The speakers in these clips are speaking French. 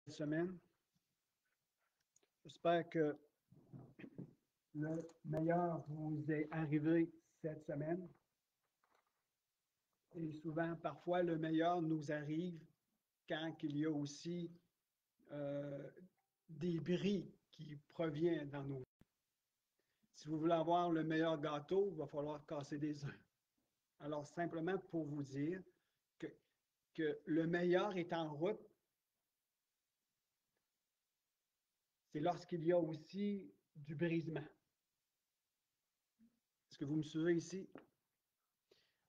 semaine. J'espère que le meilleur vous est arrivé cette semaine. Et souvent, parfois, le meilleur nous arrive quand il y a aussi des bris qui proviennent dans nos vies. Si vous voulez avoir le meilleur gâteau, il va falloir casser des œufs. Alors, simplement pour vous dire que le meilleur est en route, c'est lorsqu'il y a aussi du brisement. Est-ce que vous me suivez ici?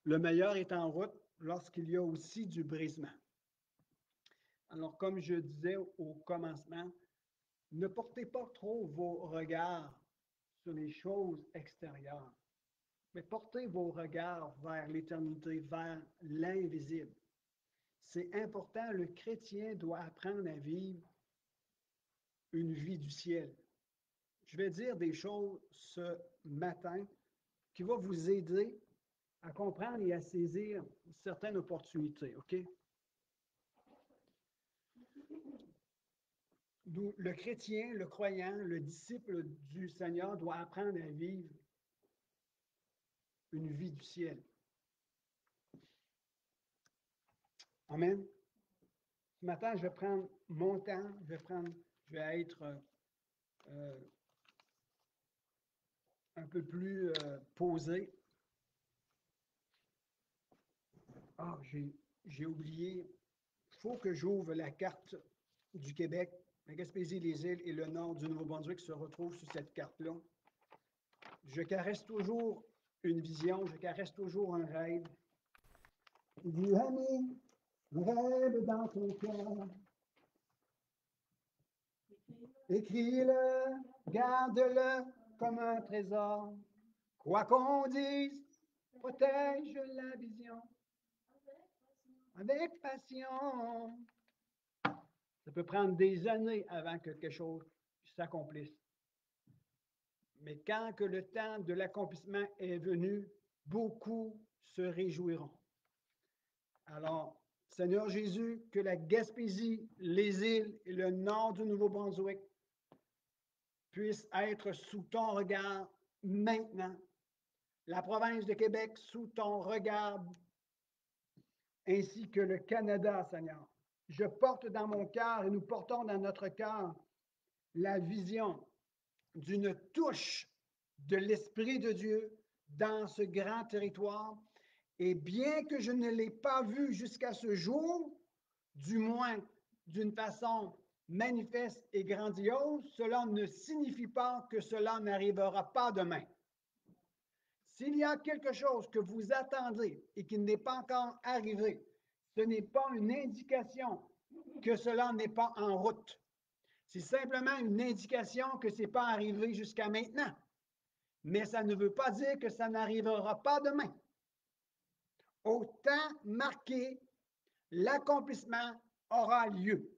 Le meilleur est en route lorsqu'il y a aussi du brisement. Alors, comme je disais au commencement, ne portez pas trop vos regards sur les choses extérieures, mais portez vos regards vers l'éternité, vers l'invisible. C'est important, le chrétien doit apprendre à vivre une vie du ciel. Je vais dire des choses ce matin qui vont vous aider à comprendre et à saisir certaines opportunités, OK? Le chrétien, le croyant, le disciple du Seigneur doit apprendre à vivre une vie du ciel. Amen. Ce matin, je vais prendre mon temps, je vais être un peu plus posé. Ah, j'ai oublié. Il faut que j'ouvre la carte du Québec, la Gaspésie, les îles et le nord du Nouveau-Brunswick se retrouvent sur cette carte-là. Je caresse toujours une vision, je caresse toujours un rêve. Du ami, rêve dans ton cœur. Écris-le, garde-le comme un trésor. Quoi qu'on dise, protège la vision avec passion. Ça peut prendre des années avant que quelque chose s'accomplisse. Mais quand que le temps de l'accomplissement est venu, beaucoup se réjouiront. Alors, Seigneur Jésus, que la Gaspésie, les îles et le nord du Nouveau-Brunswick puissent être sous ton regard maintenant. La province de Québec sous ton regard, ainsi que le Canada, Seigneur. Je porte dans mon cœur et nous portons dans notre cœur la vision d'une touche de l'Esprit de Dieu dans ce grand territoire. Et bien que je ne l'ai pas vu jusqu'à ce jour, du moins d'une façon manifeste et grandiose, cela ne signifie pas que cela n'arrivera pas demain. S'il y a quelque chose que vous attendez et qui n'est pas encore arrivé, ce n'est pas une indication que cela n'est pas en route. C'est simplement une indication que ce n'est pas arrivé jusqu'à maintenant. Mais ça ne veut pas dire que ça n'arrivera pas demain. Au temps marqué, l'accomplissement aura lieu.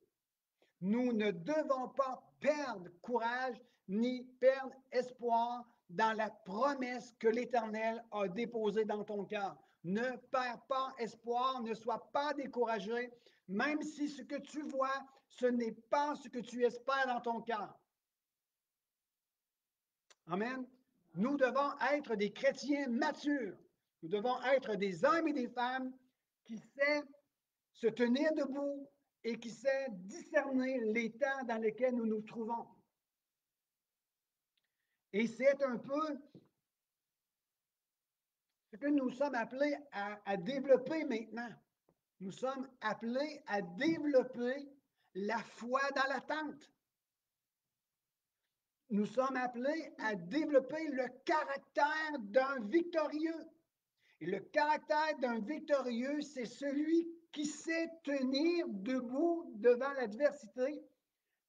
Nous ne devons pas perdre courage ni perdre espoir dans la promesse que l'Éternel a déposée dans ton cœur. Ne perds pas espoir, ne sois pas découragé, même si ce que tu vois, ce n'est pas ce que tu espères dans ton cœur. Amen. Nous devons être des chrétiens matures. Nous devons être des hommes et des femmes qui savent se tenir debout et qui savent discerner les temps dans lesquels nous nous trouvons. Et c'est un peu ce que nous sommes appelés à développer maintenant. Nous sommes appelés à développer la foi dans l'attente. Nous sommes appelés à développer le caractère d'un victorieux. Et le caractère d'un victorieux, c'est celui qui sait tenir debout devant l'adversité,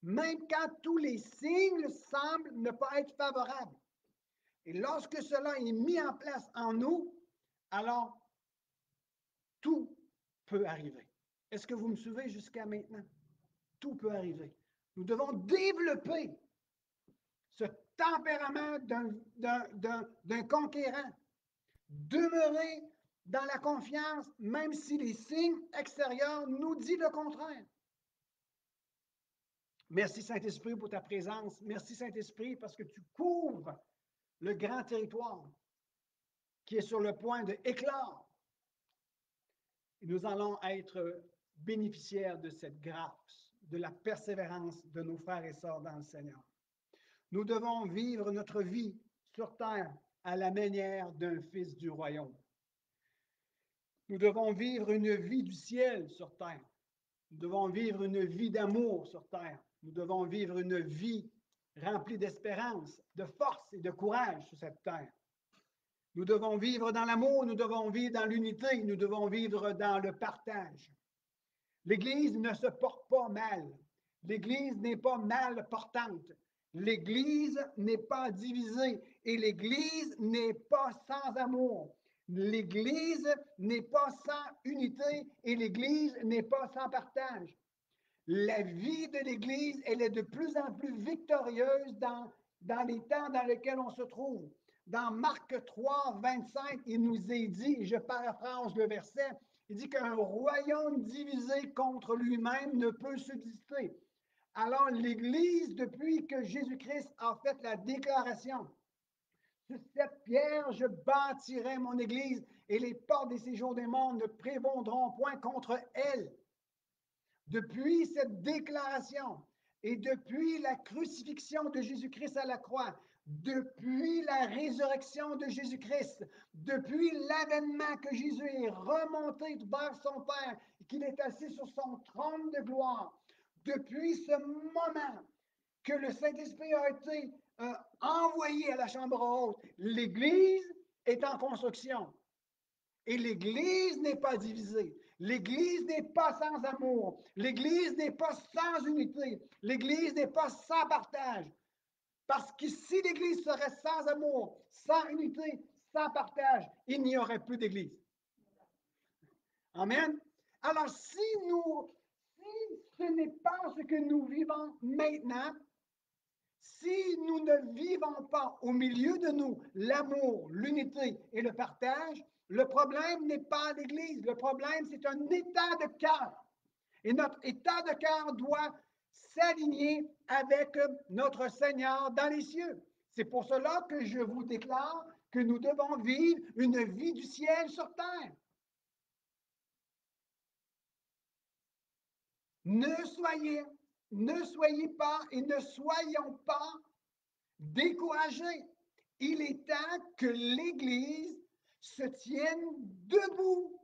même quand tous les signes semblent ne pas être favorables. Et lorsque cela est mis en place en nous, alors tout peut arriver. Est-ce que vous me suivez jusqu'à maintenant? Tout peut arriver. Nous devons développer ce tempérament d'un conquérant. Demeurer dans la confiance, même si les signes extérieurs nous disent le contraire. Merci, Saint-Esprit, pour ta présence. Merci, Saint-Esprit, parce que tu couvres le grand territoire qui est sur le point d'éclore. Nous allons être bénéficiaires de cette grâce, de la persévérance de nos frères et sœurs dans le Seigneur. Nous devons vivre notre vie sur terre à la manière d'un fils du royaume. Nous devons vivre une vie du ciel sur terre. Nous devons vivre une vie d'amour sur terre. Nous devons vivre une vie remplie d'espérance, de force et de courage sur cette terre. Nous devons vivre dans l'amour, nous devons vivre dans l'unité, nous devons vivre dans le partage. L'Église ne se porte pas mal. L'Église n'est pas mal portante. L'Église n'est pas divisée et l'Église n'est pas sans amour. L'Église n'est pas sans unité et l'Église n'est pas sans partage. La vie de l'Église, elle est de plus en plus victorieuse dans les temps dans lesquels on se trouve. Dans Marc 3, 25, il nous est dit, et je paraphrase le verset, il dit qu'un royaume divisé contre lui-même ne peut subsister. Alors l'Église, depuis que Jésus-Christ a fait la déclaration, sur cette pierre, je bâtirai mon Église et les portes des séjours des mondes ne prévaudront point contre elle. Depuis cette déclaration et depuis la crucifixion de Jésus-Christ à la croix, depuis la résurrection de Jésus-Christ, depuis l'avènement que Jésus est remonté vers son Père et qu'il est assis sur son trône de gloire, depuis ce moment que le Saint-Esprit a été envoyé à la chambre haute, l'Église est en construction. Et l'Église n'est pas divisée. L'Église n'est pas sans amour. L'Église n'est pas sans unité. L'Église n'est pas sans partage. Parce que si l'Église serait sans amour, sans unité, sans partage, il n'y aurait plus d'Église. Amen. Alors, si ce n'est pas ce que nous vivons maintenant, si nous ne vivons pas au milieu de nous l'amour, l'unité et le partage, le problème n'est pas l'Église. Le problème, c'est un état de cœur. Et notre état de cœur doit s'aligner avec notre Seigneur dans les cieux. C'est pour cela que je vous déclare que nous devons vivre une vie du ciel sur terre. Ne soyez pas et ne soyons pas découragés. Il est temps que l'Église se tienne debout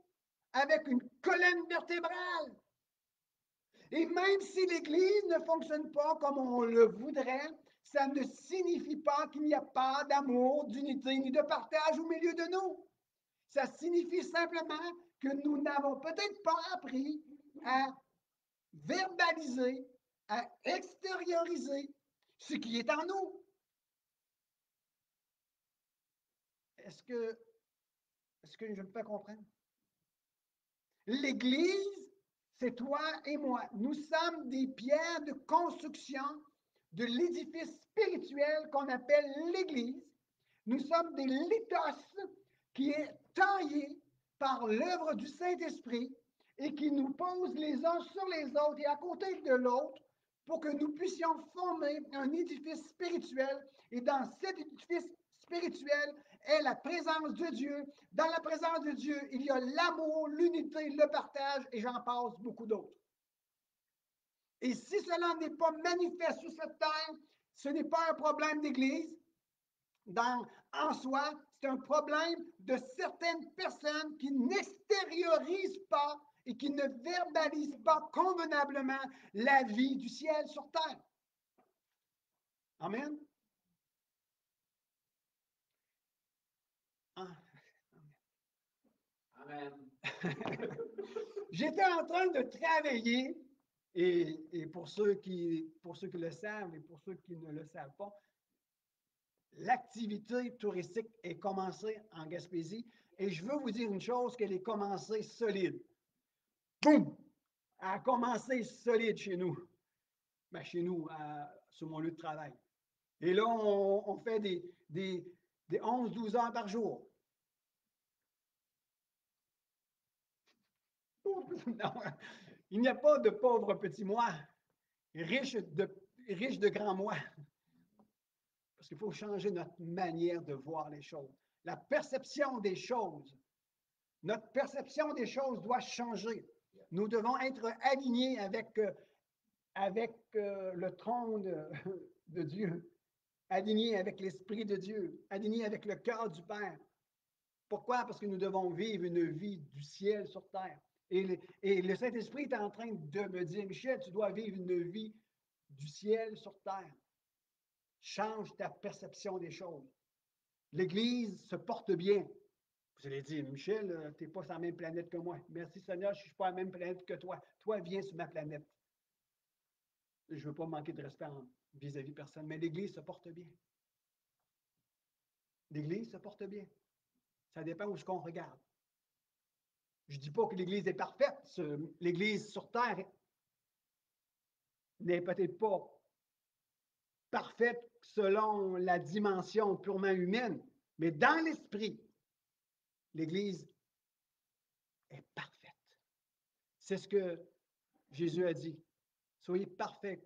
avec une colonne vertébrale. Et même si l'Église ne fonctionne pas comme on le voudrait, ça ne signifie pas qu'il n'y a pas d'amour, d'unité ni de partage au milieu de nous. Ça signifie simplement que nous n'avons peut-être pas appris à verbaliser, à extérioriser ce qui est en nous. Est-ce que je me fais comprendre? L'Église, c'est toi et moi. Nous sommes des pierres de construction de l'édifice spirituel qu'on appelle l'Église. Nous sommes des lithos qui est taillé par l'œuvre du Saint-Esprit et qui nous pose les uns sur les autres et à côté de l'autre pour que nous puissions former un édifice spirituel. Et dans cet édifice spirituel est la présence de Dieu. Dans la présence de Dieu, il y a l'amour, l'unité, le partage et j'en passe beaucoup d'autres. Et si cela n'est pas manifeste sur cette terre, ce n'est pas un problème d'Église. En soi, c'est un problème de certaines personnes qui n'extériorisent pas et qui ne verbalisent pas convenablement la vie du ciel sur terre. Amen. Amen. J'étais en train de travailler, et pour ceux qui le savent et pour ceux qui ne le savent pas, l'activité touristique est commencée en Gaspésie et je veux vous dire une chose, qu'elle est commencée solide. Boum! Elle a commencé solide chez nous. Ben, chez nous, sur mon lieu de travail. Et là, on fait des 11-12 heures par jour. Non, il n'y a pas de pauvres petits mois. riche de grands mois. Parce qu'il faut changer notre manière de voir les choses. La perception des choses. Notre perception des choses doit changer. Nous devons être alignés avec le trône de Dieu, alignés avec l'Esprit de Dieu, alignés avec le cœur du Père. Pourquoi? Parce que nous devons vivre une vie du ciel sur terre. Et le Saint-Esprit est en train de me dire, Michel, tu dois vivre une vie du ciel sur terre. Change ta perception des choses. L'Église se porte bien. Vous allez dire, Michel, tu n'es pas sur la même planète que moi. Merci Seigneur, je ne suis pas sur la même planète que toi. Toi, viens sur ma planète. Je ne veux pas manquer de respect vis-à-vis de personne, mais l'Église se porte bien. L'Église se porte bien. Ça dépend où ce qu'on regarde. Je ne dis pas que l'Église est parfaite. L'Église sur terre n'est peut-être pas parfaite selon la dimension purement humaine, mais dans l'esprit, l'Église est parfaite. C'est ce que Jésus a dit. Soyez parfaits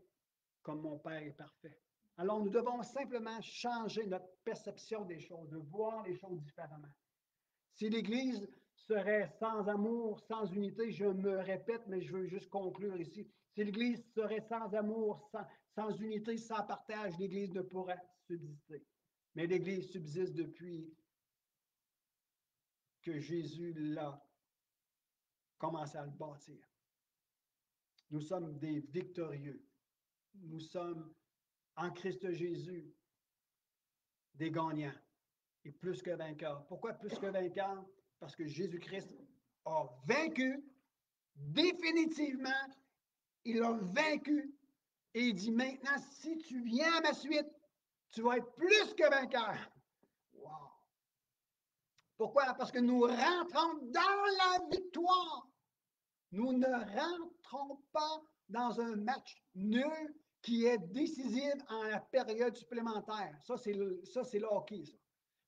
comme mon Père est parfait. Alors, nous devons simplement changer notre perception des choses, de voir les choses différemment. Si l'Église serait sans amour, sans unité, je me répète, mais je veux juste conclure ici. Si l'Église serait sans amour, sans unité, sans partage, l'Église ne pourrait subsister. Mais l'Église subsiste depuis que Jésus l'a commencé à le bâtir. Nous sommes des victorieux. Nous sommes en Christ Jésus des gagnants et plus que vainqueurs. Pourquoi plus que vainqueurs? Parce que Jésus-Christ a vaincu définitivement. Il a vaincu et il dit maintenant, si tu viens à ma suite, tu vas être plus que vainqueur. Wow! Pourquoi? Parce que nous rentrons dans la victoire. Nous ne rentrons pas dans un match nul qui est décisif en la période supplémentaire. Ça, c'est le hockey, ça.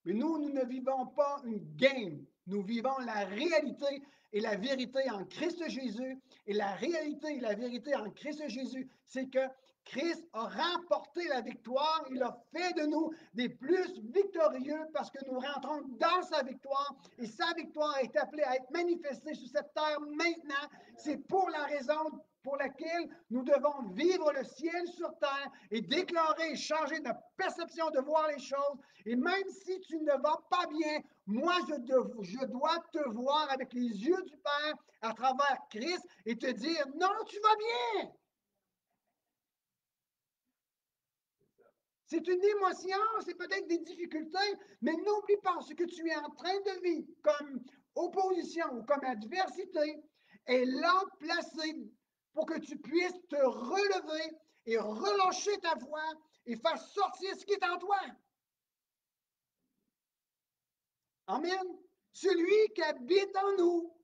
Mais nous ne vivons pas une game. Nous vivons la réalité et la vérité en Christ Jésus. Et la réalité et la vérité en Christ Jésus, c'est que Christ a remporté la victoire. Il a fait de nous des plus victorieux parce que nous rentrons dans sa victoire. Et sa victoire est appelée à être manifestée sur cette terre maintenant. C'est pour la raison pour laquelle nous devons vivre le ciel sur terre et déclarer et changer notre perception de voir les choses. Et même si tu ne vas pas bien, moi, je dois te voir avec les yeux du Père à travers Christ et te dire, non, tu vas bien. C'est une émotion, c'est peut-être des difficultés, mais n'oublie pas ce que tu es en train de vivre comme opposition ou comme adversité est là placé pour que tu puisses te relever et relâcher ta foi et faire sortir ce qui est en toi. Amen. Celui qui habite en nous,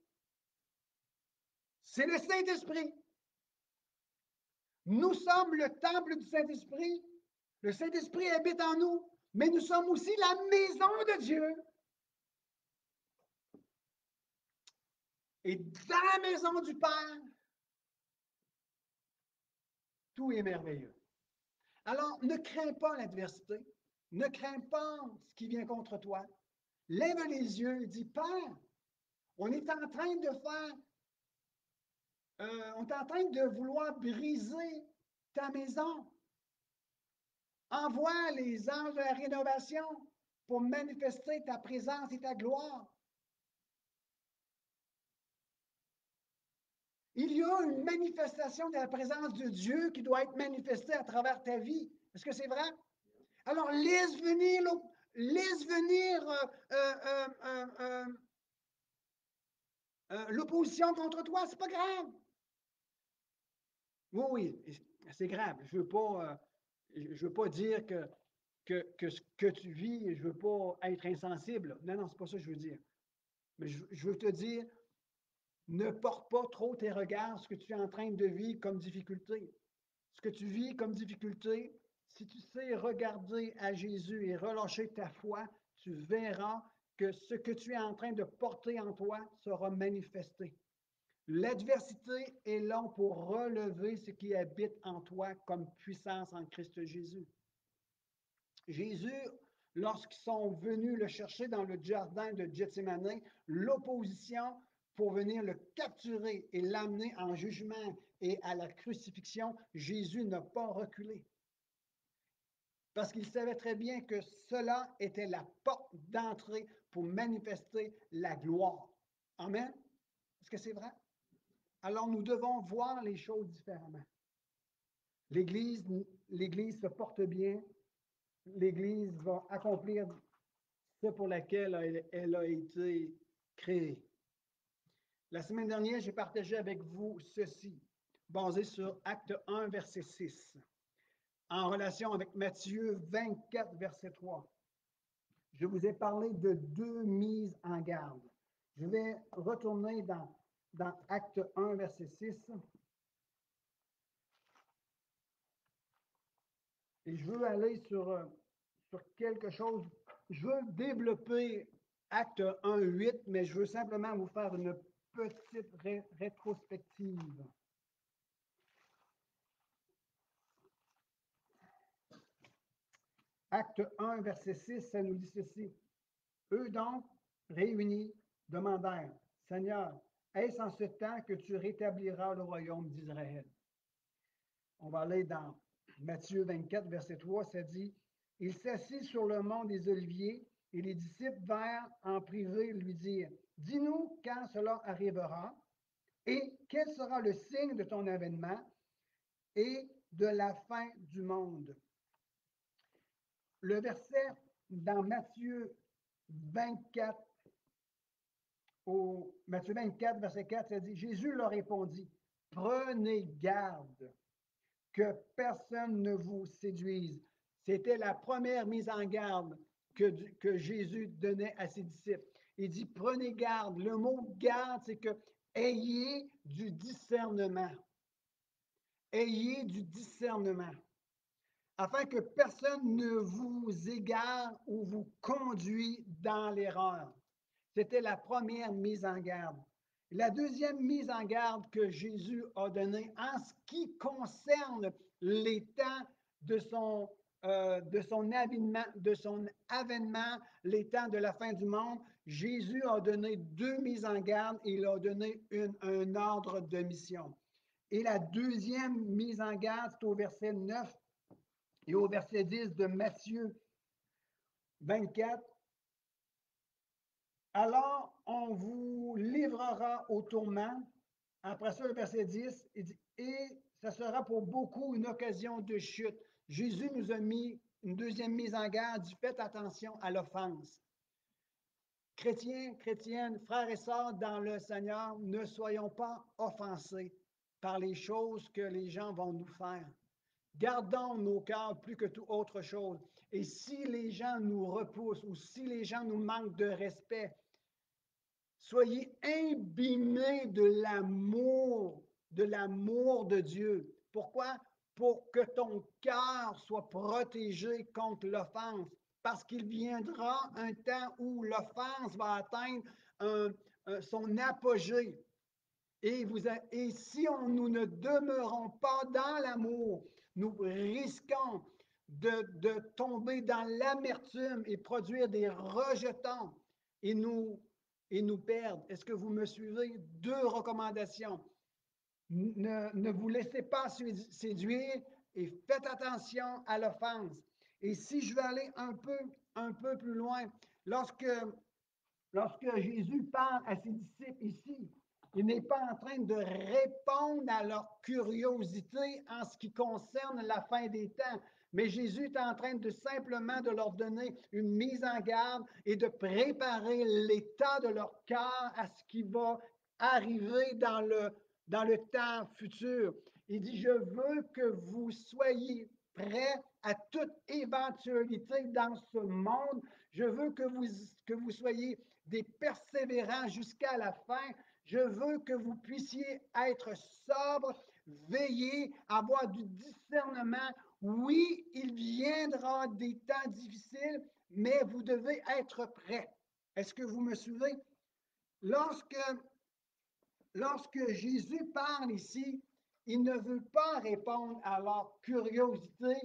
c'est le Saint-Esprit. Nous sommes le temple du Saint-Esprit. Le Saint-Esprit habite en nous, mais nous sommes aussi la maison de Dieu. Et dans la maison du Père, tout est merveilleux. Alors, ne crains pas l'adversité. Ne crains pas ce qui vient contre toi. Lève les yeux et dis, Père, on est en train de faire, on est en train de vouloir briser ta maison. Envoie les anges de la rénovation pour manifester ta présence et ta gloire. Il y a une manifestation de la présence de Dieu qui doit être manifestée à travers ta vie. Est-ce que c'est vrai? Alors, laisse venir l'opposition contre toi, c'est pas grave. Oui, c'est grave. Je veux pas dire que ce que tu vis, je veux pas être insensible. Non, c'est pas ça que je veux dire. Mais je veux te dire, ne porte pas trop tes regards sur ce que tu es en train de vivre comme difficulté. Ce que tu vis comme difficulté, si tu sais regarder à Jésus et relâcher ta foi, tu verras que ce que tu es en train de porter en toi sera manifesté. L'adversité est là pour relever ce qui habite en toi comme puissance en Christ Jésus. Jésus, lorsqu'ils sont venus le chercher dans le jardin de Gethsémane, l'opposition pour venir le capturer et l'amener en jugement et à la crucifixion, Jésus n'a pas reculé. Parce qu'il savait très bien que cela était la porte d'entrée pour manifester la gloire. Amen? Est-ce que c'est vrai? Alors nous devons voir les choses différemment. L'Église se porte bien. L'Église va accomplir ce pour laquelle elle a été créée. La semaine dernière, j'ai partagé avec vous ceci, basé sur Acte 1, verset 6, en relation avec Matthieu 24, verset 3. Je vous ai parlé de 2 mises en garde. Je vais retourner dans Acte 1, verset 6. Et je veux aller sur quelque chose. Je veux développer Acte 1, 8, mais je veux simplement vous faire une petite rétrospective. Acte 1, verset 6, ça nous dit ceci. Eux donc, réunis, demandèrent, Seigneur, est-ce en ce temps que tu rétabliras le royaume d'Israël? On va aller dans Matthieu 24, verset 3, ça dit, il s'assit sur le mont des Oliviers et les disciples vinrent en privé lui dire, dis-nous quand cela arrivera et quel sera le signe de ton avènement et de la fin du monde. Le verset dans Matthieu 24, verset 4, ça dit, Jésus leur répondit, prenez garde que personne ne vous séduise. C'était la première mise en garde que Jésus donnait à ses disciples. Il dit, prenez garde. Le mot garde, c'est que ayez du discernement. Ayez du discernement. Afin que personne ne vous égare ou vous conduit dans l'erreur. C'était la première mise en garde. La deuxième mise en garde que Jésus a donnée en ce qui concerne les temps de son avènement, les temps de la fin du monde, Jésus a donné 2 mises en garde et il a donné un ordre de mission. Et la deuxième mise en garde, c'est au verset 9 et au verset 10 de Matthieu 24. Alors, on vous livrera au tourment. Après ça, le verset 10, il dit, et ça sera pour beaucoup une occasion de chute. Jésus nous a mis une deuxième mise en garde, dit, faites attention à l'offense. Chrétiens, chrétiennes, frères et sœurs dans le Seigneur, ne soyons pas offensés par les choses que les gens vont nous faire. Gardons nos cœurs plus que toute autre chose. Et si les gens nous repoussent ou si les gens nous manquent de respect, soyez imbibés de l'amour de Dieu. Pourquoi? Pour que ton cœur soit protégé contre l'offense. Parce qu'il viendra un temps où l'offense va atteindre son apogée. Et si nous ne demeurons pas dans l'amour, nous risquons de tomber dans l'amertume et produire des rejetons et nous perdre. Est-ce que vous me suivez? 2 recommandations. Ne vous laissez pas séduire et faites attention à l'offense. Et si je vais aller un peu plus loin, lorsque Jésus parle à ses disciples ici, il n'est pas en train de répondre à leur curiosité en ce qui concerne la fin des temps, mais Jésus est en train de simplement de leur donner une mise en garde et de préparer l'état de leur cœur à ce qui va arriver dans le temps futur. Il dit, je veux que vous soyez prêts à toute éventualité dans ce monde. Je veux que vous soyez des persévérants jusqu'à la fin. Je veux que vous puissiez être sobres, veiller, avoir du discernement. Oui, il viendra des temps difficiles, mais vous devez être prêts. Est-ce que vous me suivez? Lorsque lorsque Jésus parle ici, il ne veut pas répondre à leur curiosité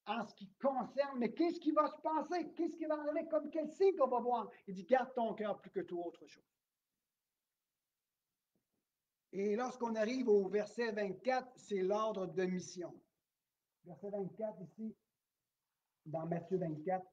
en ce qui concerne, mais qu'est-ce qui va se passer? Qu'est-ce qui va arriver comme quel signe qu'on va voir? Il dit, garde ton cœur plus que tout autre chose. Et lorsqu'on arrive au verset 24, c'est l'ordre de mission. Verset 24 ici, dans Matthieu 24.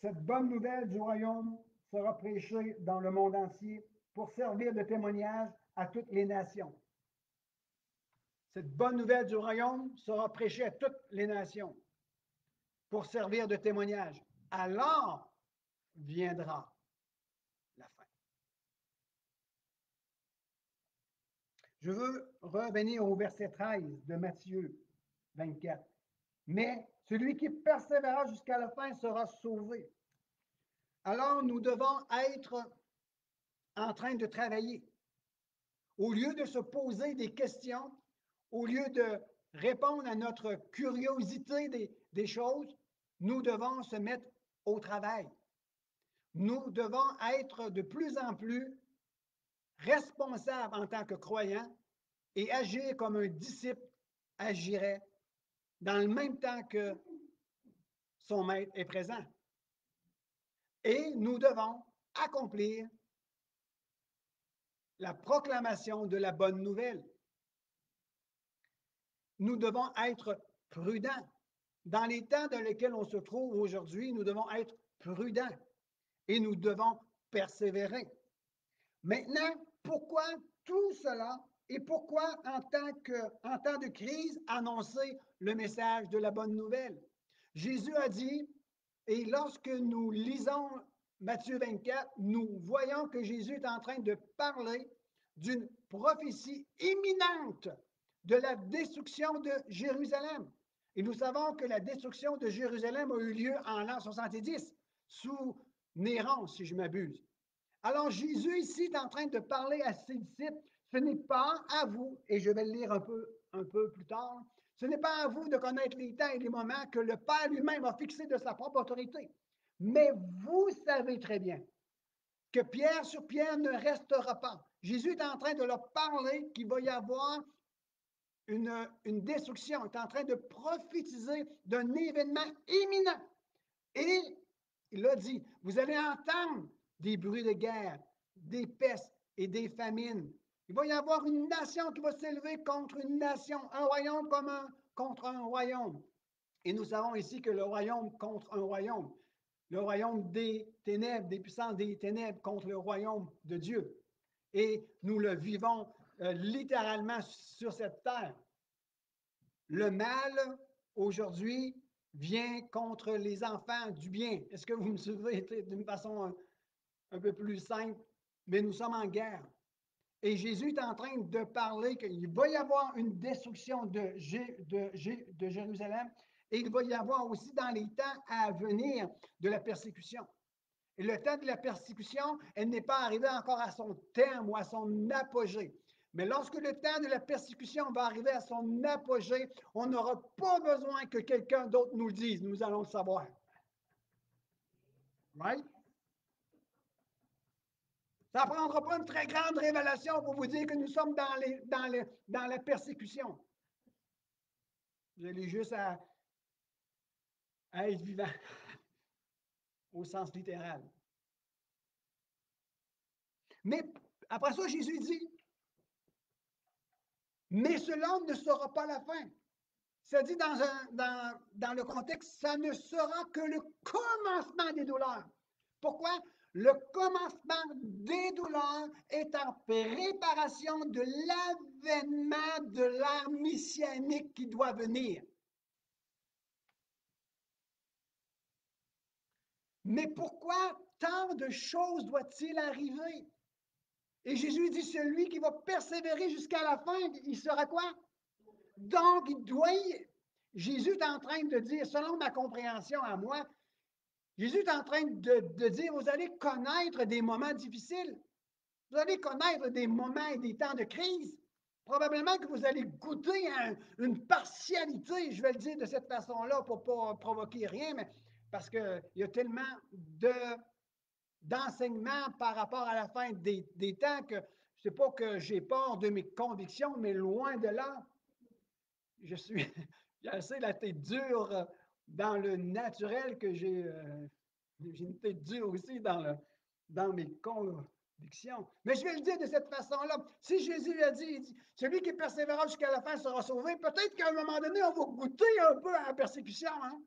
Cette bonne nouvelle du royaume sera prêchée dans le monde entier pour servir de témoignage à toutes les nations. Cette bonne nouvelle du royaume sera prêchée à toutes les nations pour servir de témoignage. Alors viendra la fin. Je veux revenir au verset 13 de Matthieu 24. Mais celui qui persévérera jusqu'à la fin sera sauvé. Alors nous devons être en train de travailler. Au lieu de se poser des questions, au lieu de répondre à notre curiosité des choses, nous devons se mettre au travail. Nous devons être de plus en plus responsables en tant que croyants et agir comme un disciple agirait dans le même temps que son maître est présent. Et nous devons accomplir la proclamation de la bonne nouvelle. Nous devons être prudents. Dans les temps dans lesquels on se trouve aujourd'hui, nous devons être prudents et nous devons persévérer. Maintenant, pourquoi tout cela et pourquoi en temps de crise annoncer le message de la bonne nouvelle? Jésus a dit, et lorsque nous lisons Matthieu 24, nous voyons que Jésus est en train de parler d'une prophétie imminente de la destruction de Jérusalem. Et nous savons que la destruction de Jérusalem a eu lieu en l'an 70, sous Néron, si je m'abuse. Alors Jésus ici est en train de parler à ses disciples, ce n'est pas à vous, et je vais le lire un peu plus tard, ce n'est pas à vous de connaître les temps et les moments que le Père lui-même a fixés de sa propre autorité. Mais vous savez très bien que pierre sur pierre ne restera pas. Jésus est en train de leur parler qu'il va y avoir une destruction, est en train de prophétiser d'un événement imminent. Et il a dit, vous allez entendre des bruits de guerre, des pestes et des famines. Il va y avoir une nation qui va s'élever contre une nation, un royaume contre un royaume. Et nous savons ici que le royaume contre un royaume, le royaume des ténèbres, des puissances des ténèbres contre le royaume de Dieu. Et nous le vivons littéralement sur cette terre. Le mal, aujourd'hui, vient contre les enfants du bien. Est-ce que vous me suivez d'une façon un peu plus simple? Mais nous sommes en guerre. Et Jésus est en train de parler qu'il va y avoir une destruction de Jérusalem et il va y avoir aussi dans les temps à venir de la persécution. Et le temps de la persécution, elle n'est pas arrivée encore à son terme ou à son apogée. Mais lorsque le temps de la persécution va arriver à son apogée, on n'aura pas besoin que quelqu'un d'autre nous le dise, nous allons le savoir. Right? Ça ne prendra pas une très grande révélation pour vous dire que nous sommes dans la persécution. Vous allez juste à être vivant, au sens littéral. Mais après ça, Jésus dit, mais cela ne sera pas la fin. Ça dit dans le contexte, ça ne sera que le commencement des douleurs. Pourquoi? Le commencement des douleurs est en préparation de l'avènement de l'ère messianique qui doit venir. Mais pourquoi tant de choses doit-il arriver? Et Jésus dit, celui qui va persévérer jusqu'à la fin, il sera quoi? Donc, Jésus est en train de dire, selon ma compréhension à moi, Jésus est en train de dire, vous allez connaître des moments difficiles. Vous allez connaître des moments et des temps de crise. probablement que vous allez goûter une partialité, je vais le dire de cette façon-là pour ne pas provoquer rien, mais parce qu'il y a tellement d'enseignements par rapport à la fin des temps que je ne sais pas que j'ai peur de mes convictions, mais loin de là, j'ai assez la tête dure dans le naturel que j'ai une tête dure aussi dans mes convictions. Mais je vais le dire de cette façon-là. Si Jésus a dit, celui qui persévérera jusqu'à la fin sera sauvé, peut-être qu'à un moment donné, on va goûter un peu à la persécution. Hein?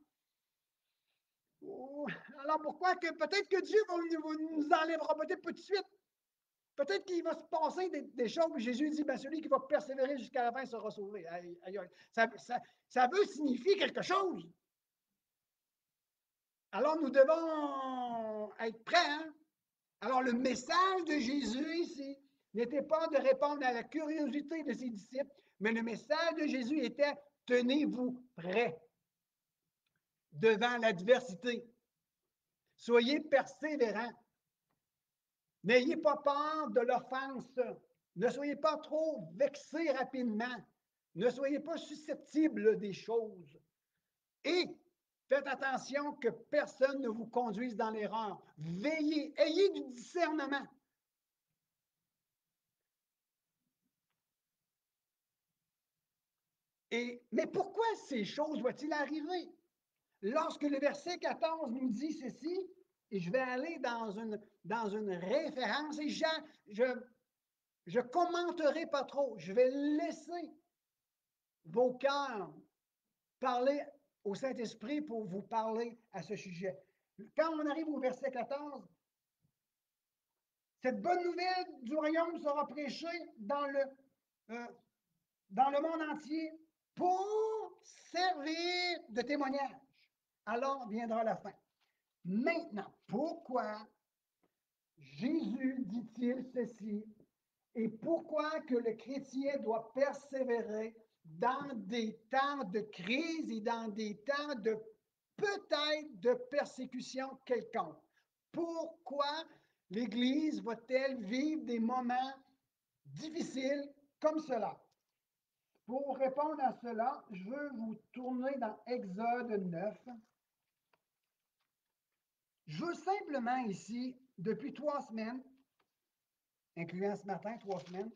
Alors pourquoi que peut-être que Dieu nous enlèvera peut-être pas tout de suite. Peut-être qu'il va se passer des choses, puis Jésus dit, ben, celui qui va persévérer jusqu'à la fin sera sauvé. Ça veut signifier quelque chose. Alors, nous devons être prêts. Hein? Alors, le message de Jésus ici n'était pas de répondre à la curiosité de ses disciples, mais le message de Jésus était, tenez-vous prêts devant l'adversité. Soyez persévérants. N'ayez pas peur de l'offense. Ne soyez pas trop vexés rapidement. Ne soyez pas susceptibles des choses. Et faites attention que personne ne vous conduise dans l'erreur. Veillez, ayez du discernement. Mais pourquoi ces choses doivent-ils arriver? Lorsque le verset 14 nous dit ceci, et je vais aller dans une référence, et je commenterai pas trop, je vais laisser vos cœurs parler au Saint-Esprit pour vous parler à ce sujet. Quand on arrive au verset 14, cette bonne nouvelle du royaume sera prêchée dans le monde entier pour servir de témoignage. Alors viendra la fin. Maintenant, pourquoi Jésus dit-il ceci et pourquoi que le chrétien doit persévérer dans des temps de crise et dans des temps de peut-être de persécution quelconque? Pourquoi l'Église va-t-elle vivre des moments difficiles comme cela? Pour répondre à cela, je veux vous tourner dans Exode 9. Je veux simplement ici, depuis 3 semaines, incluant ce matin, 3 semaines,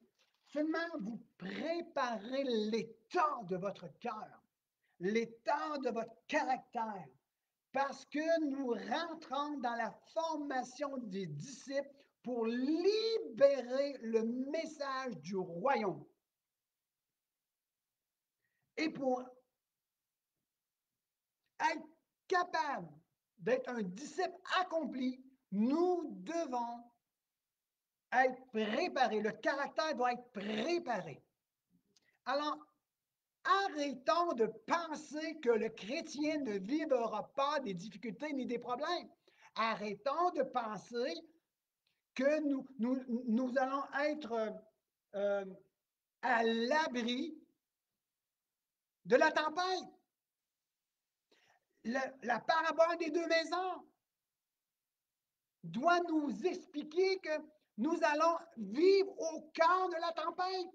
seulement vous préparer l'état de votre cœur, l'état de votre caractère, parce que nous rentrons dans la formation des disciples pour libérer le message du royaume. Et pour être capable d'être un disciple accompli, nous devons être préparés. Le caractère doit être préparé. Alors, arrêtons de penser que le chrétien ne vivra pas des difficultés ni des problèmes. Arrêtons de penser que nous allons être à l'abri de la tempête. La parabole des 2 maisons doit nous expliquer que nous allons vivre au cœur de la tempête.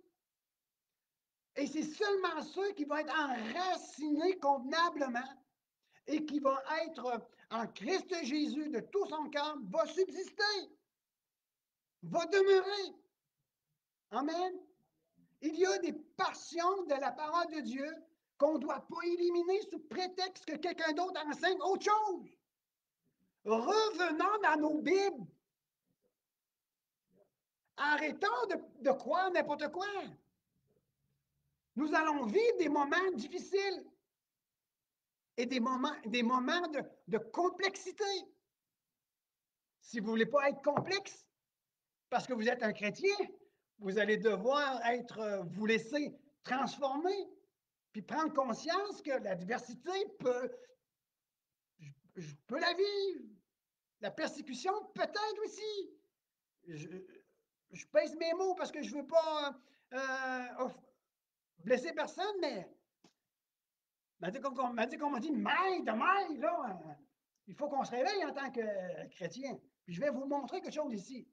Et c'est seulement ceux qui vont être enracinés convenablement et qui vont être en Christ Jésus de tout son cœur, va subsister, va demeurer. Amen. Il y a des passions de la parole de Dieu qu'on ne doit pas éliminer sous prétexte que quelqu'un d'autre enseigne autre chose. Revenons dans nos Bibles. Arrêtons de croire n'importe quoi. Nous allons vivre des moments difficiles et des moments de complexité. Si vous ne voulez pas être complexe, parce que vous êtes un chrétien, vous allez devoir vous laisser transformer, puis prendre conscience que l'adversité je peux la vivre. La persécution, peut-être aussi. Je pèse mes mots parce que je ne veux pas blesser personne, mais on m'a dit, maille de maille, là, il faut qu'on se réveille en tant que chrétien. Puis je vais vous montrer quelque chose ici.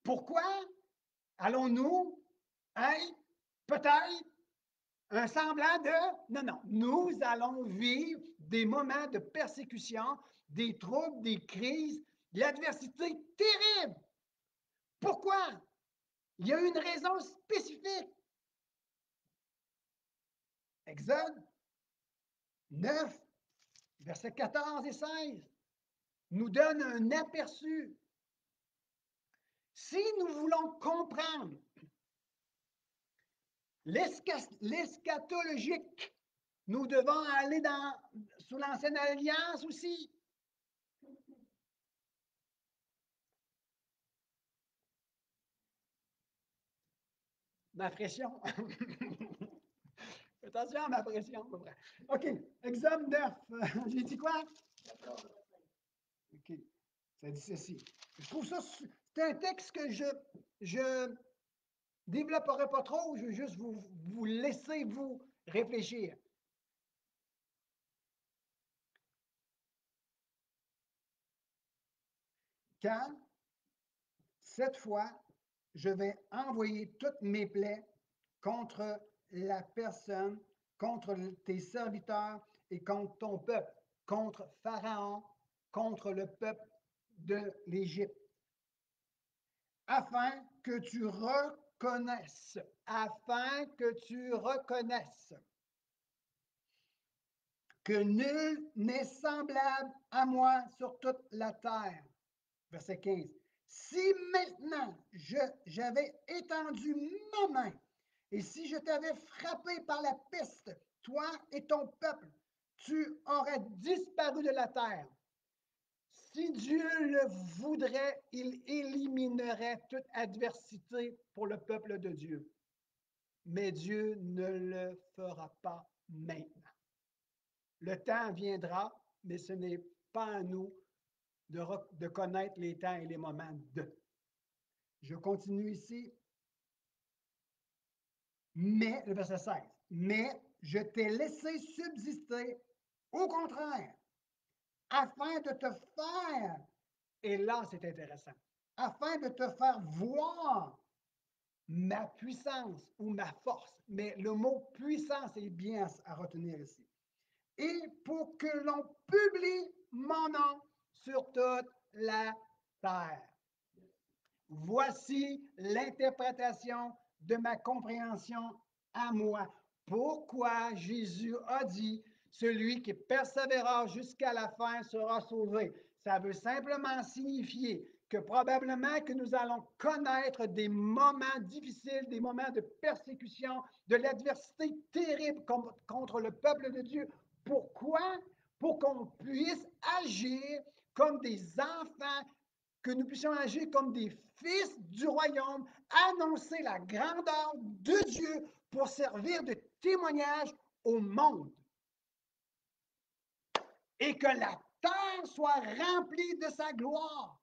Pourquoi allons-nous être Peut-être un semblant de... Non, non. Nous allons vivre des moments de persécution, des troubles, des crises, de l'adversité terrible. Pourquoi? Il y a une raison spécifique. Exode 9, versets 14 et 16 nous donne un aperçu. Si nous voulons comprendre l'eschatologique, nous devons aller sous l'ancienne alliance aussi. Ma pression. Attention à ma pression. OK. Exode 9. J'ai dit quoi? OK. Ça dit ceci. Je trouve ça, c'est un texte que je développerai pas trop. Je veux juste vous laisser vous réfléchir. Quand, cette fois, je vais envoyer toutes mes plaies contre la personne, contre tes serviteurs et contre ton peuple, contre Pharaon, contre le peuple de l'Égypte, afin que tu reconnaisses, que nul n'est semblable à moi sur toute la terre. Verset 15. Si maintenant j'avais étendu ma main et si je t'avais frappé par la peste, toi et ton peuple, tu aurais disparu de la terre. Si Dieu le voudrait, il éliminerait toute adversité pour le peuple de Dieu. Mais Dieu ne le fera pas maintenant. Le temps viendra, mais ce n'est pas à nous de connaître les temps et les moments de. Je continue ici. Mais, le verset 16, mais je t'ai laissé subsister, au contraire, afin de te faire, et là c'est intéressant, afin de te faire voir ma puissance ou ma force. Mais le mot puissance est bien à retenir ici. Et pour que l'on publie mon nom sur toute la terre. Voici l'interprétation de ma compréhension à moi. Pourquoi Jésus a dit, celui qui persévérera jusqu'à la fin sera sauvé. Ça veut simplement signifier que probablement que nous allons connaître des moments difficiles, des moments de persécution, de l'adversité terrible contre le peuple de Dieu. Pourquoi? Pour qu'on puisse agir comme des enfants, que nous puissions agir comme des fils du royaume, annoncer la grandeur de Dieu pour servir de témoignage au monde. Et que la terre soit remplie de sa gloire.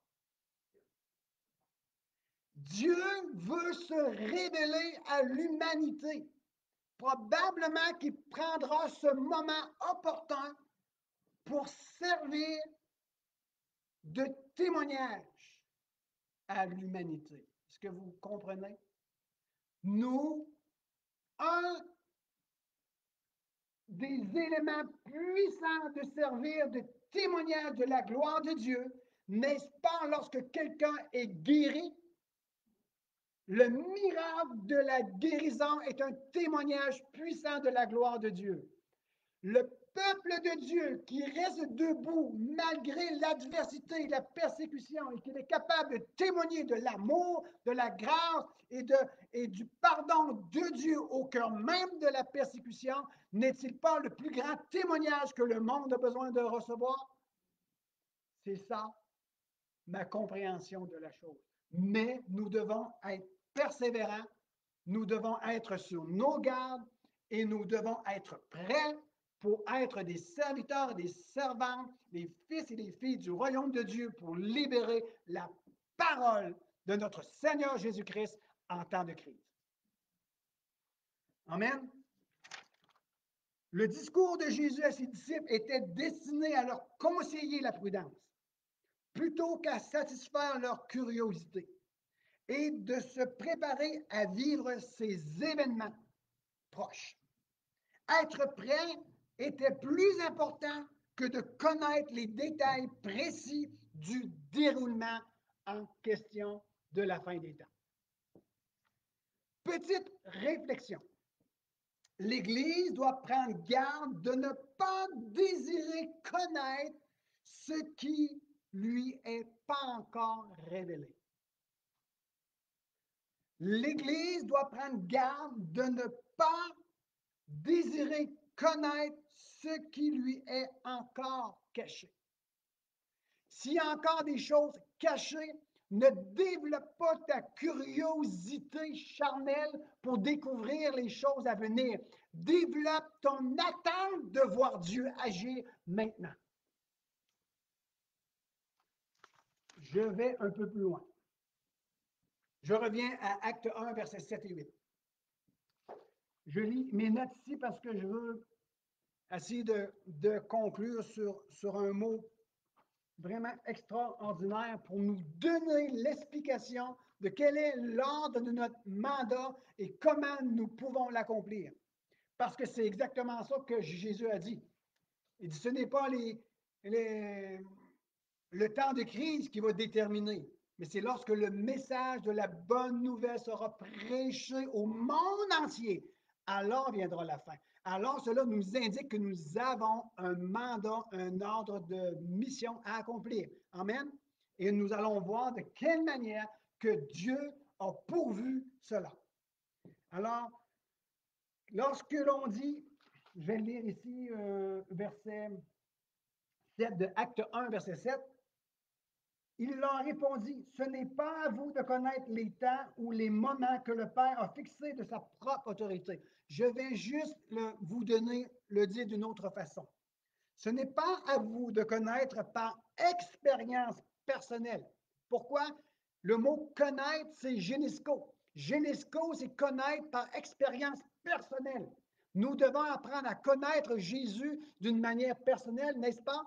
Dieu veut se révéler à l'humanité. Probablement qu'il prendra ce moment opportun pour servir de témoignage à l'humanité. Est-ce que vous comprenez? Nous, un des éléments puissants de servir de témoignage de la gloire de Dieu, n'est-ce pas lorsque quelqu'un est guéri? Le miracle de la guérison est un témoignage puissant de la gloire de Dieu. Le peuple de Dieu qui reste debout malgré l'adversité et la persécution et qui est capable de témoigner de l'amour, de la grâce et du pardon de Dieu au cœur même de la persécution, n'est-il pas le plus grand témoignage que le monde a besoin de recevoir? C'est ça, ma compréhension de la chose. Mais nous devons être persévérants, nous devons être sur nos gardes et nous devons être prêts pour être des serviteurs et des servantes, des fils et des filles du royaume de Dieu pour libérer la parole de notre Seigneur Jésus-Christ en temps de crise. Amen. Le discours de Jésus à ses disciples était destiné à leur conseiller la prudence, plutôt qu'à satisfaire leur curiosité, et de se préparer à vivre ces événements proche. Être prêt était plus important que de connaître les détails précis du déroulement en question de la fin des temps. Petite réflexion. L'Église doit prendre garde de ne pas désirer connaître ce qui lui est pas encore révélé. L'Église doit prendre garde de ne pas désirer connaître ce qui lui est encore caché. S'il y a encore des choses cachées, ne développe pas ta curiosité charnelle pour découvrir les choses à venir. Développe ton attente de voir Dieu agir maintenant. Je vais un peu plus loin. Je reviens à Acte 1, versets 7 et 8. Je lis mes notes ici parce que je veux essayer de conclure sur un mot vraiment extraordinaire pour nous donner l'explication de quel est l'ordre de notre mandat et comment nous pouvons l'accomplir. Parce que c'est exactement ça que Jésus a dit. Il dit, ce n'est pas le temps de crise qui va déterminer, mais c'est lorsque le message de la bonne nouvelle sera prêché au monde entier, alors viendra la fin. Alors cela nous indique que nous avons un mandat, un ordre de mission à accomplir. Amen. Et nous allons voir de quelle manière que Dieu a pourvu cela. Alors, lorsque l'on dit, je vais lire ici verset 7 de Acte 1, verset 7, il leur répondit, ce n'est pas à vous de connaître les temps ou les moments que le Père a fixés de sa propre autorité. Je vais juste vous donner le dire d'une autre façon. Ce n'est pas à vous de connaître par expérience personnelle. Pourquoi? Le mot connaître, c'est génisco. Génisco, c'est connaître par expérience personnelle. Nous devons apprendre à connaître Jésus d'une manière personnelle, n'est-ce pas?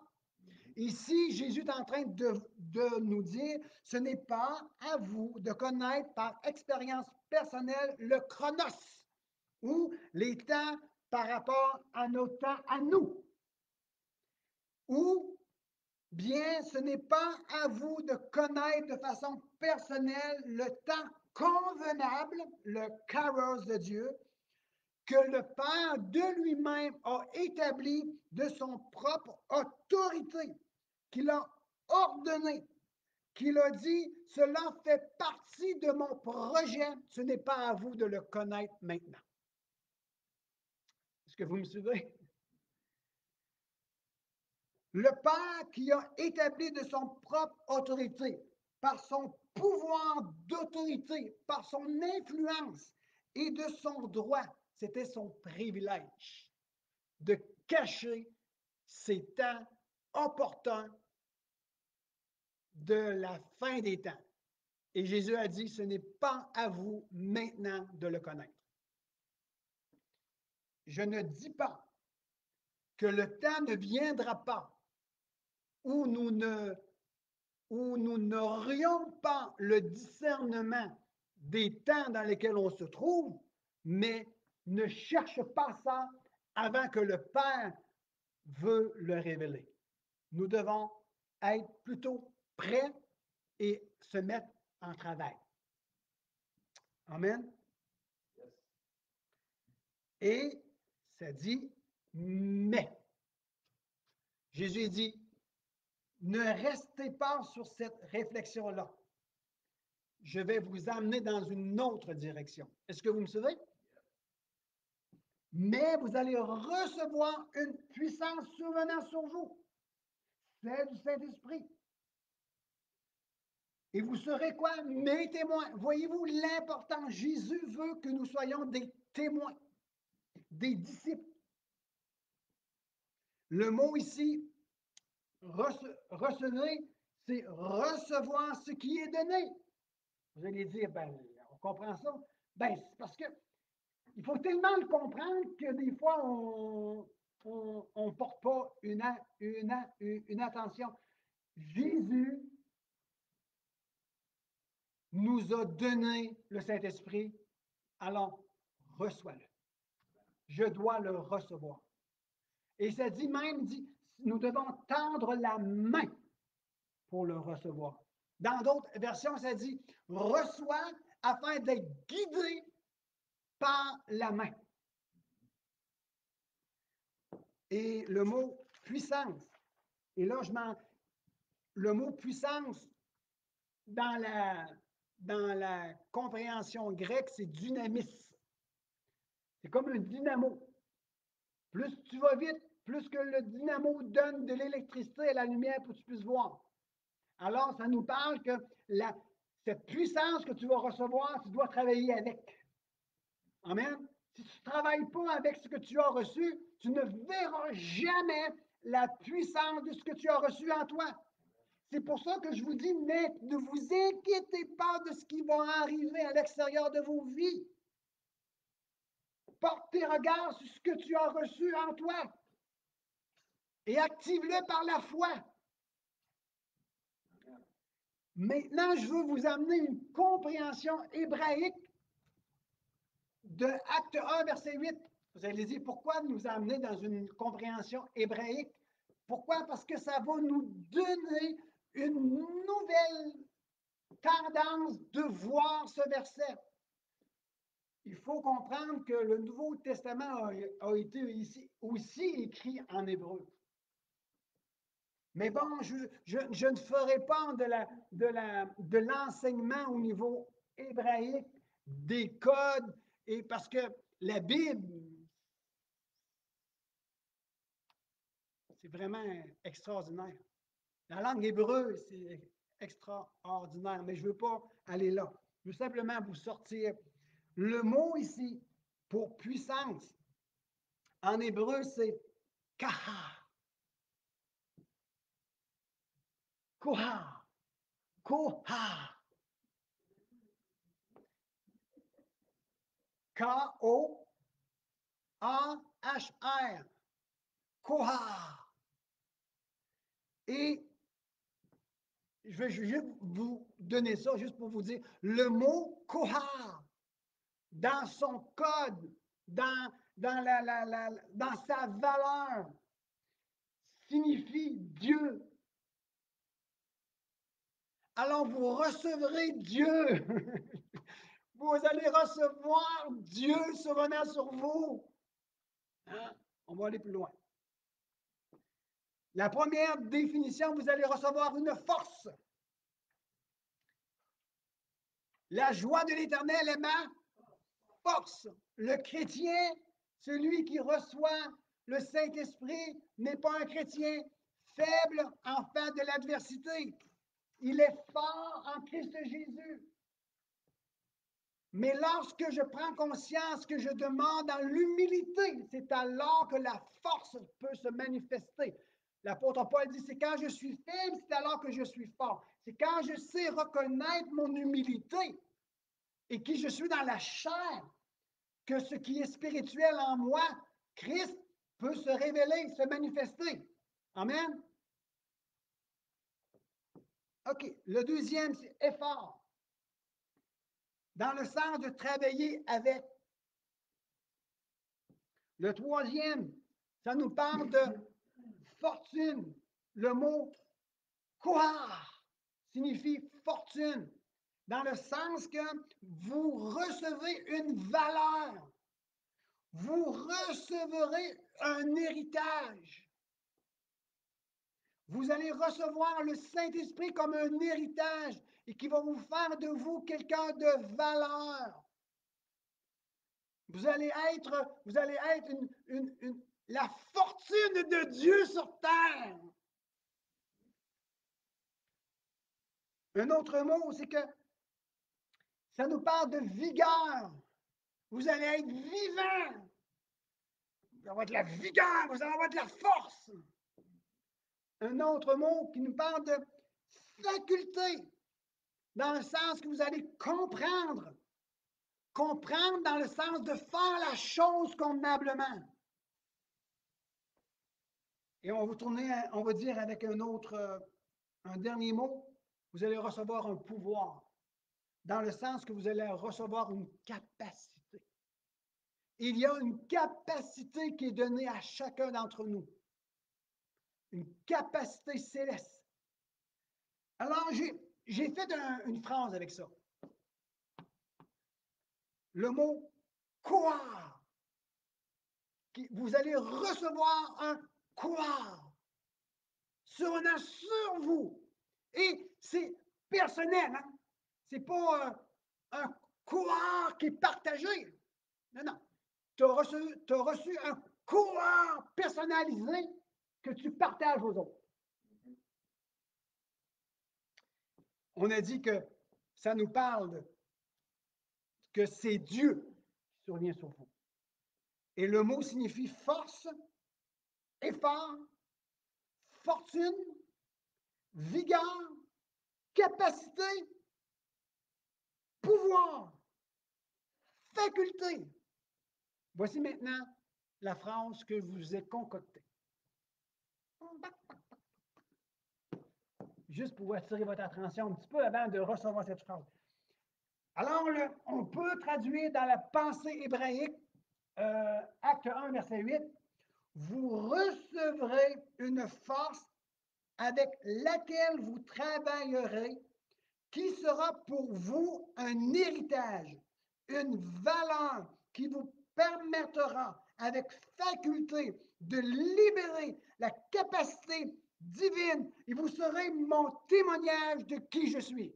Ici, Jésus est en train de nous dire, ce n'est pas à vous de connaître par expérience personnelle le chronos ou les temps par rapport à nos temps à nous. Ou bien, ce n'est pas à vous de connaître de façon personnelle le temps convenable, le kairos de Dieu, que le Père de lui-même a établi de son propre autorité, qu'il a ordonné, qu'il a dit, cela fait partie de mon projet, ce n'est pas à vous de le connaître maintenant. Est-ce que vous me suivez? Le Père qui a établi de son propre autorité, par son pouvoir d'autorité, par son influence et de son droit, c'était son privilège de cacher ces temps opportuns de la fin des temps. Et Jésus a dit, ce n'est pas à vous maintenant de le connaître. Je ne dis pas que le temps ne viendra pas où nous n'aurions pas le discernement des temps dans lesquels on se trouve, mais ne cherche pas ça avant que le Père veut le révéler. Nous devons être plutôt prêts et se mettre en travail. Amen. Et ça dit, mais. Jésus dit, ne restez pas sur cette réflexion-là. Je vais vous amener dans une autre direction. Est-ce que vous me suivez? Mais vous allez recevoir une puissance survenant sur vous, celle du Saint-Esprit. Et vous serez quoi? Mes témoins. Voyez-vous l'important? Jésus veut que nous soyons des témoins, des disciples. Le mot ici, recevoir, c'est recevoir ce qui est donné. Vous allez dire, ben, on comprend ça. Ben, c'est parce que il faut tellement le comprendre que des fois, on ne porte pas une attention. Jésus nous a donné le Saint-Esprit, alors reçois-le. je dois le recevoir. Et ça dit même, dit, nous devons tendre la main pour le recevoir. Dans d'autres versions, ça dit, reçois afin d'être guidé par la main. Et le mot puissance, et là, le mot puissance, dans la compréhension grecque, c'est dynamis. C'est comme un dynamo. Plus tu vas vite, plus que le dynamo donne de l'électricité à la lumière pour que tu puisses voir. Alors, ça nous parle que cette puissance que tu vas recevoir, tu dois travailler avec. Amen. Si tu ne travailles pas avec ce que tu as reçu, tu ne verras jamais la puissance de ce que tu as reçu en toi. C'est pour ça que je vous dis, ne vous inquiétez pas de ce qui va arriver à l'extérieur de vos vies. Porte tes regards sur ce que tu as reçu en toi et active-le par la foi. Maintenant, je veux vous amener une compréhension hébraïque de Acte 1, verset 8. Vous allez dire, pourquoi nous amener dans une compréhension hébraïque? Pourquoi? Parce que ça va nous donner une nouvelle tendance de voir ce verset. Il faut comprendre que le Nouveau Testament a été ici aussi écrit en hébreu. Mais bon, je ne ferai pas de l'enseignement au niveau hébraïque, des codes, et parce que la Bible, c'est vraiment extraordinaire. La langue hébreu, c'est extraordinaire, mais je ne veux pas aller là. Je veux simplement vous sortir. Le mot ici pour puissance, en hébreu, c'est kaha. Koha. Koha. K-O-A-H-R. Koha. Et je vais juste vous donner ça, juste pour vous dire, le mot Koha, dans son code, dans sa valeur, signifie Dieu. Alors vous recevrez Dieu. Vous allez recevoir Dieu survenant sur vous. Hein? On va aller plus loin. La première définition, vous allez recevoir une force. La joie de l'Éternel est ma force. Le chrétien, celui qui reçoit le Saint-Esprit, n'est pas un chrétien faible en face de l'adversité. Il est fort en Christ Jésus. Mais lorsque je prends conscience que je demande dans l'humilité, c'est alors que la force peut se manifester. L'apôtre Paul dit, c'est quand je suis faible, c'est alors que je suis fort. C'est quand je sais reconnaître mon humilité et qui je suis dans la chair, que ce qui est spirituel en moi, Christ, peut se révéler, se manifester. Amen. OK. Le deuxième, c'est effort. Dans le sens de travailler avec. Le troisième, ça nous parle de fortune. Le mot kohar signifie fortune, dans le sens que vous recevez une valeur. Vous recevrez un héritage. Vous allez recevoir le Saint-Esprit comme un héritage et qui va vous faire de vous quelqu'un de valeur. Vous allez être la fortune de Dieu sur terre. Un autre mot, c'est que ça nous parle de vigueur. Vous allez être vivant. Vous allez avoir de la vigueur, vous allez avoir de la force. Un autre mot qui nous parle de faculté, dans le sens que vous allez comprendre. Comprendre dans le sens de faire la chose convenablement. Et on va tourner, on va dire avec un dernier mot, vous allez recevoir un pouvoir, dans le sens que vous allez recevoir une capacité. il y a une capacité qui est donnée à chacun d'entre nous. Une capacité céleste. Alors, j'ai fait une phrase avec ça. Le mot croire. Vous allez recevoir un croire survenant sur vous. Et c'est personnel. Hein? Ce n'est pas un croire qui est partagé. Non, non. Tu as reçu un croire personnalisé que tu partages aux autres. On a dit que ça nous parle que c'est Dieu qui survient sur vous. Et le mot signifie force, effort, fortune, vigueur, capacité, pouvoir, faculté. Voici maintenant la phrase que je vous ai concoctée. Juste pour attirer votre attention un petit peu avant de recevoir cette phrase. Alors, on peut traduire dans la pensée hébraïque, acte 1, verset 8, vous recevrez une force avec laquelle vous travaillerez, qui sera pour vous un héritage, une valeur qui vous permettra avec faculté de libérer la capacité divine et vous serez mon témoignage de qui je suis.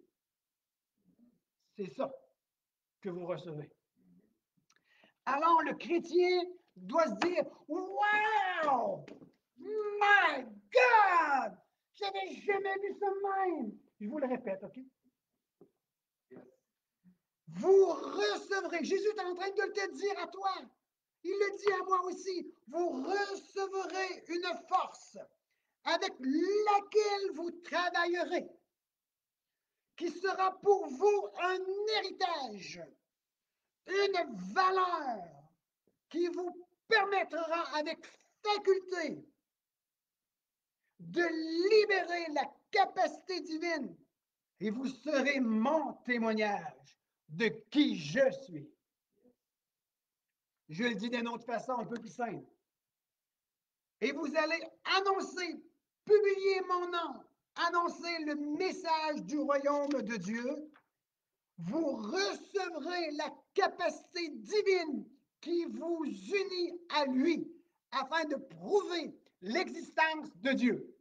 C'est ça que vous recevez. Alors le chrétien doit se dire, wow, my God, je n'avais jamais vu ça même. Je vous le répète, OK? Vous recevrez, Jésus est en train de te dire à toi, il le dit à moi aussi, vous recevrez une force avec laquelle vous travaillerez, qui sera pour vous un héritage, une valeur qui vous permettra avec faculté de libérer la capacité divine et vous serez mon témoignage de qui je suis. Je le dis d'une autre façon un peu plus simple. Et vous allez annoncer, publier mon nom, annoncer le message du royaume de Dieu. Vous recevrez la capacité divine qui vous unit à lui afin de prouver l'existence de Dieu.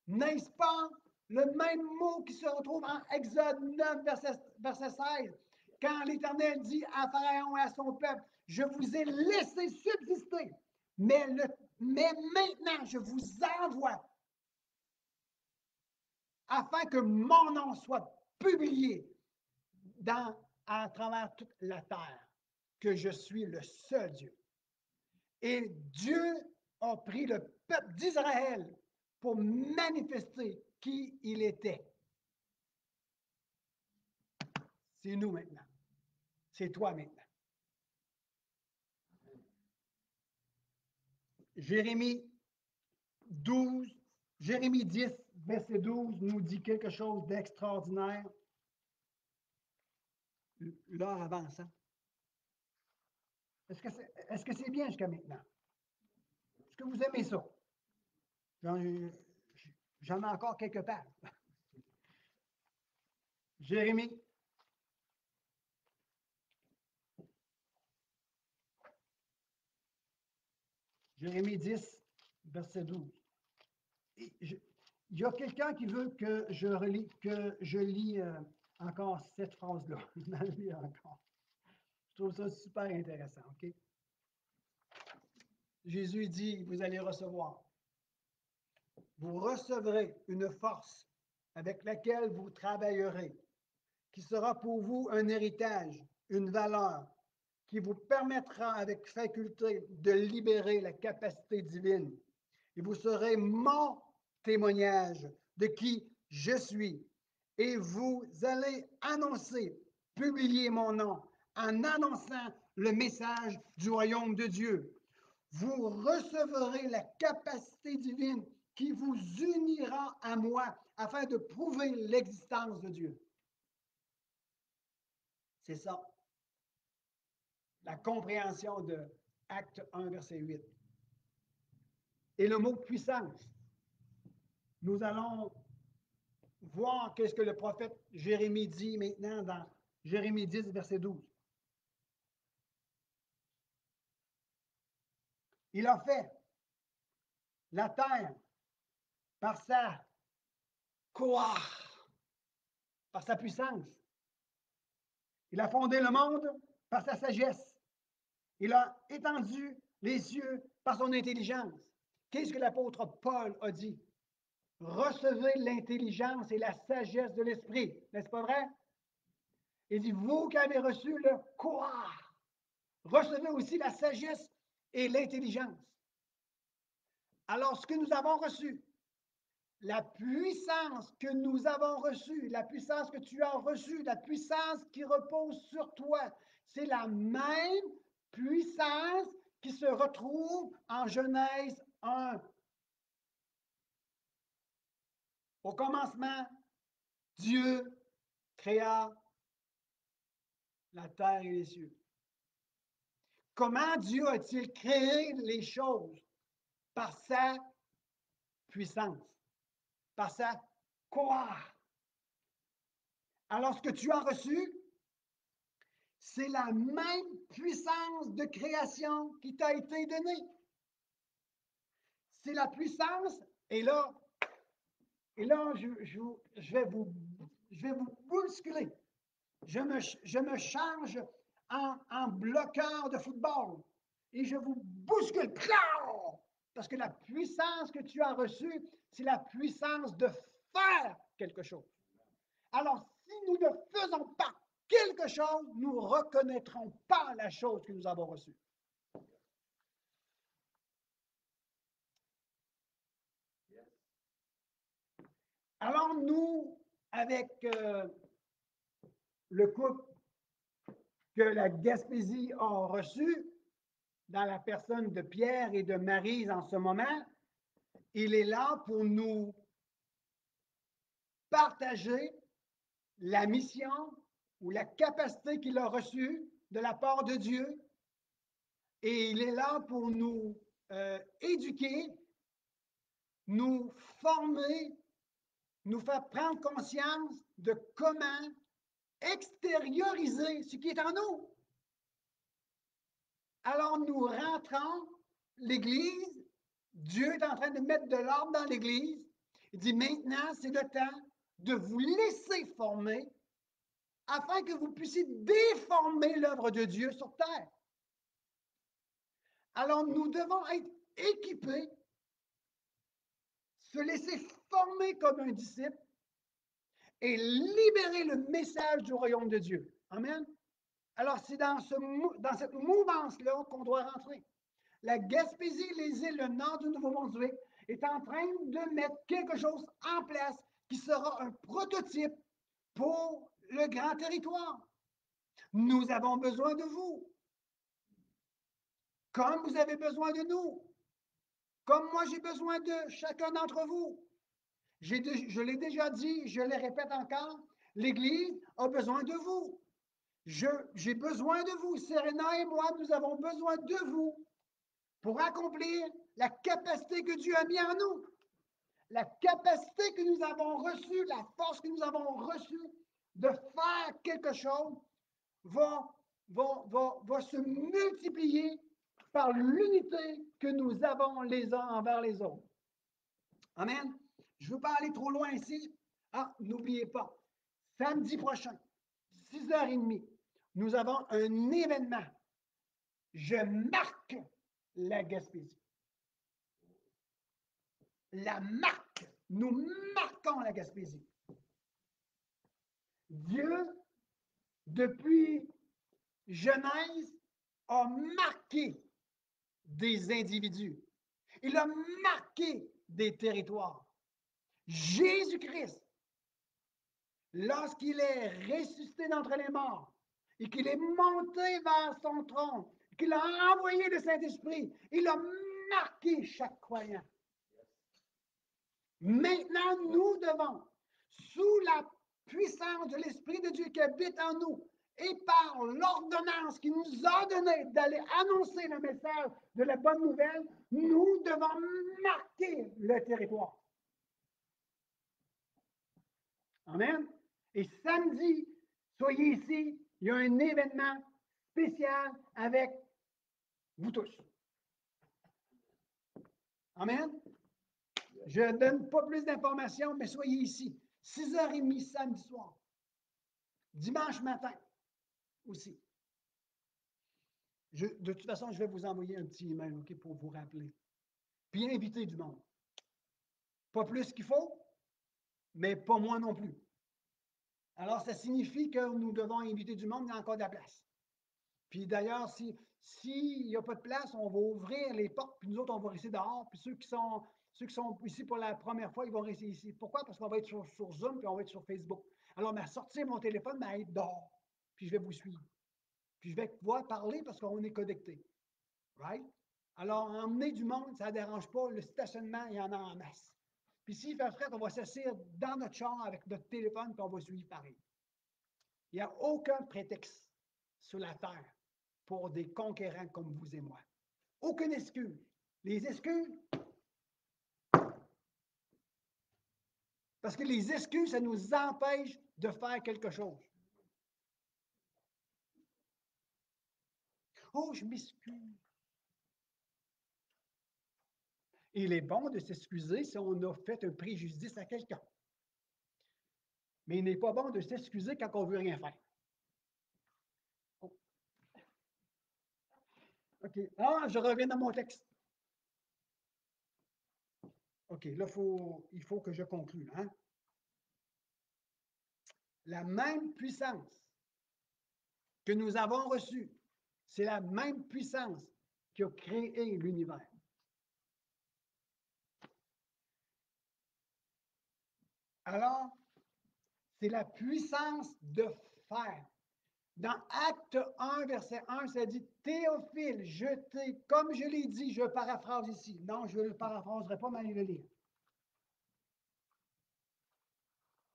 N'est-ce pas le même mot qui se retrouve en Exode 9, verset 16, quand l'Éternel dit à Pharaon et à son peuple, je vous ai laissé subsister, mais maintenant je vous envoie afin que mon nom soit publié à travers toute la terre, que je suis le seul Dieu. Et Dieu a pris le peuple d'Israël pour manifester qui il était. C'est nous maintenant. C'est toi maintenant. Jérémie 10, verset 12 nous dit quelque chose d'extraordinaire. L'heure avance. Hein? Est-ce que c'est bien jusqu'à maintenant? Est-ce que vous aimez ça? J'en ai encore quelque part. Jérémie. Jérémie 10, verset 12. Il y a quelqu'un qui veut que je lis encore cette phrase-là. Je la lis encore. Je trouve ça super intéressant, OK? Jésus dit, vous allez recevoir. Vous recevrez une force avec laquelle vous travaillerez, qui sera pour vous un héritage, une valeur, qui vous permettra avec faculté de libérer la capacité divine. Et vous serez mon témoignage de qui je suis. Et vous allez annoncer, publier mon nom en annonçant le message du royaume de Dieu. Vous recevrez la capacité divine qui vous unira à moi afin de prouver l'existence de Dieu. C'est ça. la compréhension de Acte 1, verset 8. Et le mot puissance, nous allons voir qu'est-ce que le prophète Jérémie dit maintenant dans Jérémie 10, verset 12. Il a fait la terre par sa quoi? Par sa puissance. Il a fondé le monde par sa sagesse. Il a étendu les cieux par son intelligence. Qu'est-ce que l'apôtre Paul a dit? Recevez l'intelligence et la sagesse de l'esprit. N'est-ce pas vrai? Il dit, vous qui avez reçu le quoi? Recevez aussi la sagesse et l'intelligence. Alors, ce que nous avons reçu, la puissance que nous avons reçue, la puissance que tu as reçue, la puissance qui repose sur toi, c'est la même puissance qui se retrouve en Genèse 1. Au commencement, Dieu créa la terre et les cieux. Comment Dieu a-t-il créé les choses? Par sa puissance, par sa quoi? Alors, ce que tu as reçu, c'est la même puissance de création qui t'a été donnée. C'est la puissance, et là je vais vous bousculer. Je me change en bloqueur de football et je vous bouscule. Parce que la puissance que tu as reçue, c'est la puissance de faire quelque chose. Alors, si nous ne faisons pas quelque chose, nous ne reconnaîtrons pas la chose que nous avons reçue. Alors, nous, avec le couple que la Gaspésie a reçu, dans la personne de Pierre et de Maryse en ce moment, il est là pour nous partager la mission ou la capacité qu'il a reçue de la part de Dieu. Et il est là pour nous éduquer, nous former, nous faire prendre conscience de comment extérioriser ce qui est en nous. Alors nous rentrons l'Église, Dieu est en train de mettre de l'ordre dans l'Église. Il dit maintenant, c'est le temps de vous laisser former afin que vous puissiez déformer l'œuvre de Dieu sur terre. Alors nous devons être équipés, se laisser former comme un disciple et libérer le message du royaume de Dieu. Amen. Alors c'est dans cette mouvance-là qu'on doit rentrer. La Gaspésie, les îles, le nord du Nouveau-Brunswick, est en train de mettre quelque chose en place qui sera un prototype pour le grand territoire. Nous avons besoin de vous, comme vous avez besoin de nous, comme moi j'ai besoin de chacun d'entre vous. Je l'ai déjà dit, je le répète encore, l'Église a besoin de vous. J'ai besoin de vous. Serena et moi, nous avons besoin de vous pour accomplir la capacité que Dieu a mis en nous. La capacité que nous avons reçue, la force que nous avons reçue de faire quelque chose va se multiplier par l'unité que nous avons les uns envers les autres. Amen. Je ne veux pas aller trop loin ici. Ah, n'oubliez pas, samedi prochain, 6h30, nous avons un événement. Je marque la Gaspésie. La marque. Nous marquons la Gaspésie. Dieu, depuis Genèse, a marqué des individus. Il a marqué des territoires. Jésus-Christ, lorsqu'il est ressuscité d'entre les morts et qu'il est monté vers son trône, qu'il a envoyé le Saint-Esprit, il a marqué chaque croyant. Maintenant, nous devons, sous la puissance de l'Esprit de Dieu qui habite en nous, et par l'ordonnance qu'il nous a donnée d'aller annoncer le message de la bonne nouvelle, nous devons marquer le territoire. Amen. Et samedi, soyez ici, il y a un événement spécial avec vous tous. Amen. Je ne donne pas plus d'informations, mais soyez ici. 6h30 samedi soir. Dimanche matin aussi. De toute façon, je vais vous envoyer un petit email, OK, pour vous rappeler. Puis inviter du monde. Pas plus qu'il faut, mais pas moins non plus. Alors, ça signifie que nous devons inviter du monde, il y a encore de la place. Puis d'ailleurs, s'il n'y a pas de place, on va ouvrir les portes, puis nous autres, on va rester dehors. Puis ceux qui sont ici pour la première fois, ils vont rester ici. Pourquoi? Parce qu'on va être sur Zoom, puis on va être sur Facebook. Alors, mais à sortir mon téléphone, mais à être dehors. Puis je vais vous suivre. Puis je vais pouvoir parler parce qu'on est connecté. Right? Alors, emmener du monde, ça ne dérange pas. Le stationnement, il y en a en masse. Puis s'il fait frais, on va s'asseoir dans notre char avec notre téléphone, puis on va suivre pareil. Il n'y a aucun prétexte sur la terre pour des conquérants comme vous et moi. Aucune excuse. Les excuses, parce que les excuses, ça nous empêche de faire quelque chose. Oh, je m'excuse. Il est bon de s'excuser si on a fait un préjudice à quelqu'un. Mais il n'est pas bon de s'excuser quand on ne veut rien faire. Oh. OK. Ah, je reviens dans mon texte. OK, là, il faut que je conclue. Hein? La même puissance que nous avons reçue, c'est la même puissance qui a créé l'univers. Alors, c'est la puissance de faire. Dans Acte 1, verset 1, ça dit « Théophile, je t'ai, comme je l'ai dit, je paraphrase ici. » Non, je ne le paraphraserai pas, mais allez le lire.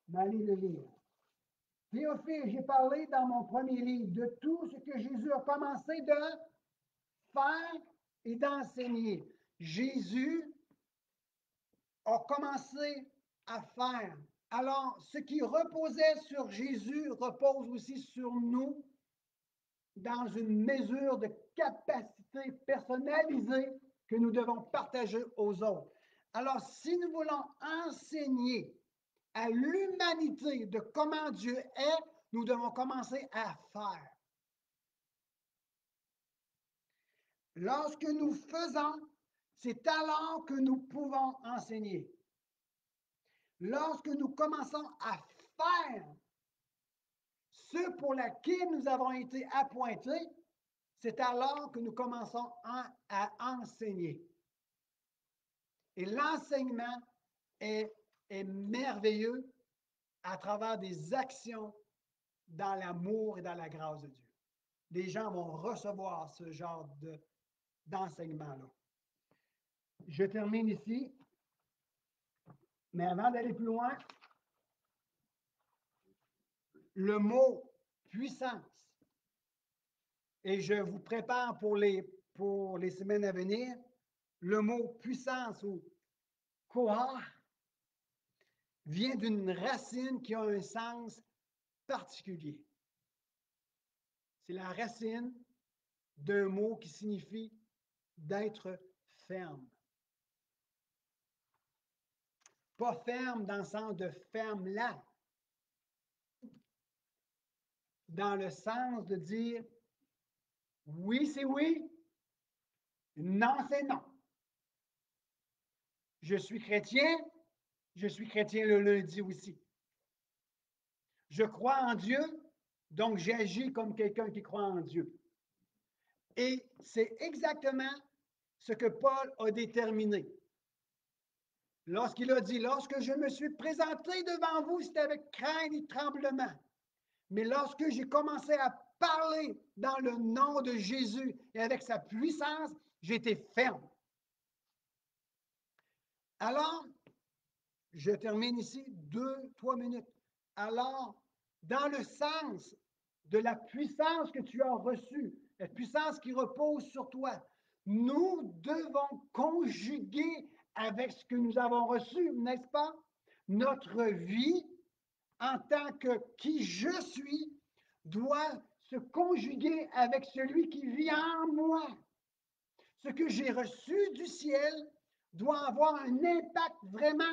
Mais allez le lire. Théophile, j'ai parlé dans mon premier livre de tout ce que Jésus a commencé de faire et d'enseigner. Jésus a commencé à faire. Alors, ce qui reposait sur Jésus repose aussi sur nous dans une mesure de capacité personnalisée que nous devons partager aux autres. Alors, si nous voulons enseigner à l'humanité de comment Dieu est, nous devons commencer à faire. Lorsque nous faisons, c'est alors que nous pouvons enseigner. Lorsque nous commençons à faire ce pour lequel nous avons été appointés, c'est alors que nous commençons à enseigner. Et l'enseignement est merveilleux à travers des actions dans l'amour et dans la grâce de Dieu. Les gens vont recevoir ce genre d'enseignement-là. Je termine ici, mais avant d'aller plus loin, le mot puissance, et je vous prépare pour les semaines à venir, le mot puissance ou koar vient d'une racine qui a un sens particulier. C'est la racine d'un mot qui signifie d'être ferme. Pas ferme dans le sens de ferme là, dans le sens de dire oui, c'est oui, non, c'est non. Je suis chrétien le lundi aussi. Je crois en Dieu, donc j'agis comme quelqu'un qui croit en Dieu. Et c'est exactement ce que Paul a déterminé. Lorsqu'il a dit, lorsque je me suis présenté devant vous, c'était avec crainte et tremblement. Mais lorsque j'ai commencé à parler dans le nom de Jésus et avec sa puissance, j'étais ferme. Alors, je termine ici 2-3 minutes. Alors, dans le sens de la puissance que tu as reçue, la puissance qui repose sur toi, nous devons conjuguer avec ce que nous avons reçu, n'est-ce pas? Notre vie, en tant que qui je suis, doit se conjuguer avec celui qui vit en moi. Ce que j'ai reçu du ciel doit avoir un impact vraiment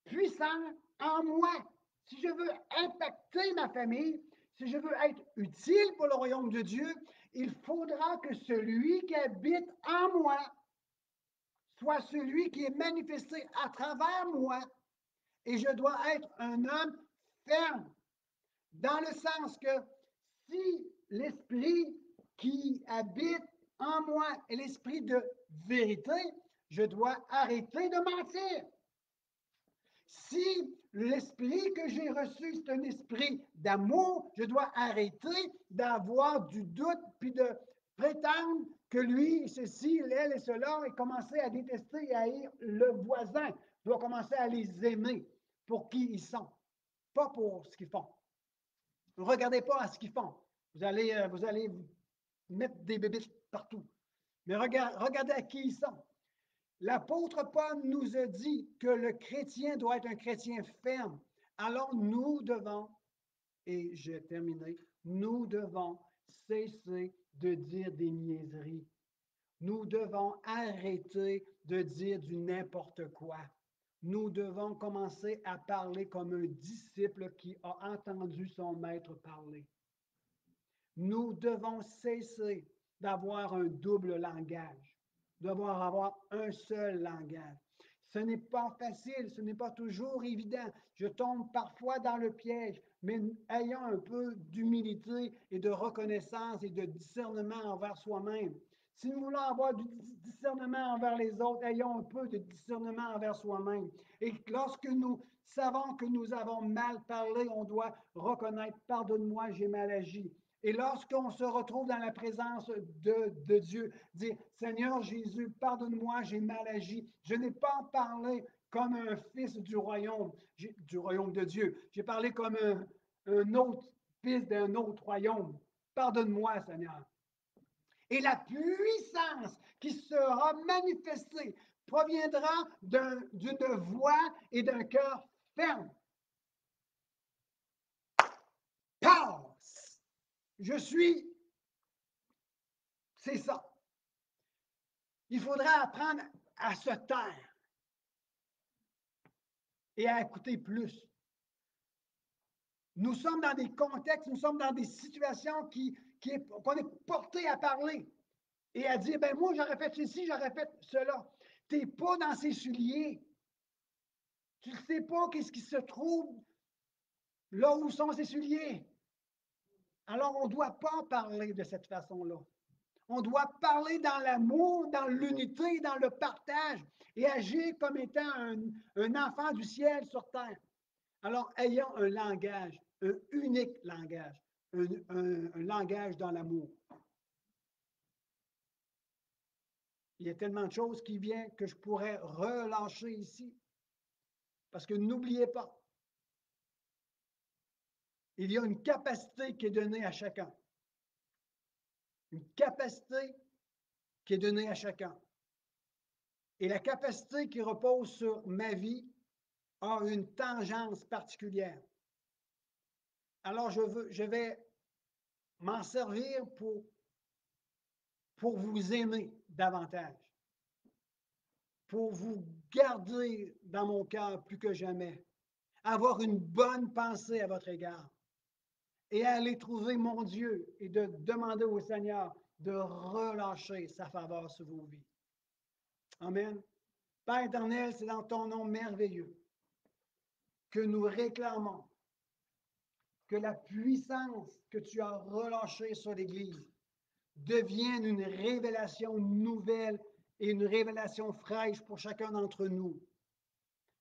puissant en moi. Si je veux impacter ma famille, si je veux être utile pour le royaume de Dieu, il faudra que celui qui habite en moi soit celui qui est manifesté à travers moi. Et je dois être un homme ferme, dans le sens que si l'esprit qui habite en moi est l'esprit de vérité, je dois arrêter de mentir. Si l'esprit que j'ai reçu, c'est un esprit d'amour, je dois arrêter d'avoir du doute puis de prétendre que lui, ceci, elle et cela, et commencer à détester et à haïr le voisin. Je dois commencer à les aimer pour qui ils sont, pas pour ce qu'ils font. Ne regardez pas à ce qu'ils font. Vous allez mettre des bébites partout. Mais regardez à qui ils sont. L'apôtre Paul nous a dit que le chrétien doit être un chrétien ferme. Alors nous devons, et j'ai terminé, nous devons cesser de dire des niaiseries. Nous devons arrêter de dire du n'importe quoi. Nous devons commencer à parler comme un disciple qui a entendu son maître parler. Nous devons cesser d'avoir un double langage, devoir avoir un seul langage. Ce n'est pas facile, ce n'est pas toujours évident. Je tombe parfois dans le piège, mais ayons un peu d'humilité et de reconnaissance et de discernement envers soi-même. Si nous voulons avoir du discernement envers les autres, ayons un peu de discernement envers soi-même. Et lorsque nous savons que nous avons mal parlé, on doit reconnaître, pardonne-moi, j'ai mal agi. Et lorsqu'on se retrouve dans la présence de Dieu, dire, Seigneur Jésus, pardonne-moi, j'ai mal agi. Je n'ai pas parlé comme un fils du royaume de Dieu. J'ai parlé comme un autre fils d'un autre royaume. Pardonne-moi, Seigneur. Et la puissance qui sera manifestée proviendra d'une voix et d'un cœur ferme. Passe! Je suis. C'est ça. Il faudra apprendre à se taire et à écouter plus. Nous sommes dans des contextes, nous sommes dans des situations qu'on est porté à parler et à dire, ben moi, j'aurais fait ceci, j'aurais fait cela. Tu n'es pas dans ses souliers. Tu ne sais pas qu'est-ce qui se trouve là où sont ses souliers. Alors, on ne doit pas parler de cette façon-là. On doit parler dans l'amour, dans l'unité, dans le partage et agir comme étant un enfant du ciel sur terre. Alors, ayons un langage, un unique langage, un langage dans l'amour. Il y a tellement de choses qui viennent que je pourrais relâcher ici. Parce que n'oubliez pas, il y a une capacité qui est donnée à chacun. Une capacité qui est donnée à chacun. Et la capacité qui repose sur ma vie a une tangence particulière. Alors, je vais m'en servir pour vous aimer davantage, pour vous garder dans mon cœur plus que jamais, avoir une bonne pensée à votre égard et aller trouver mon Dieu et de demander au Seigneur de relâcher sa faveur sur vos vies. Amen. Père éternel, c'est dans ton nom merveilleux que nous réclamons que la puissance que tu as relâchée sur l'Église devienne une révélation nouvelle et une révélation fraîche pour chacun d'entre nous.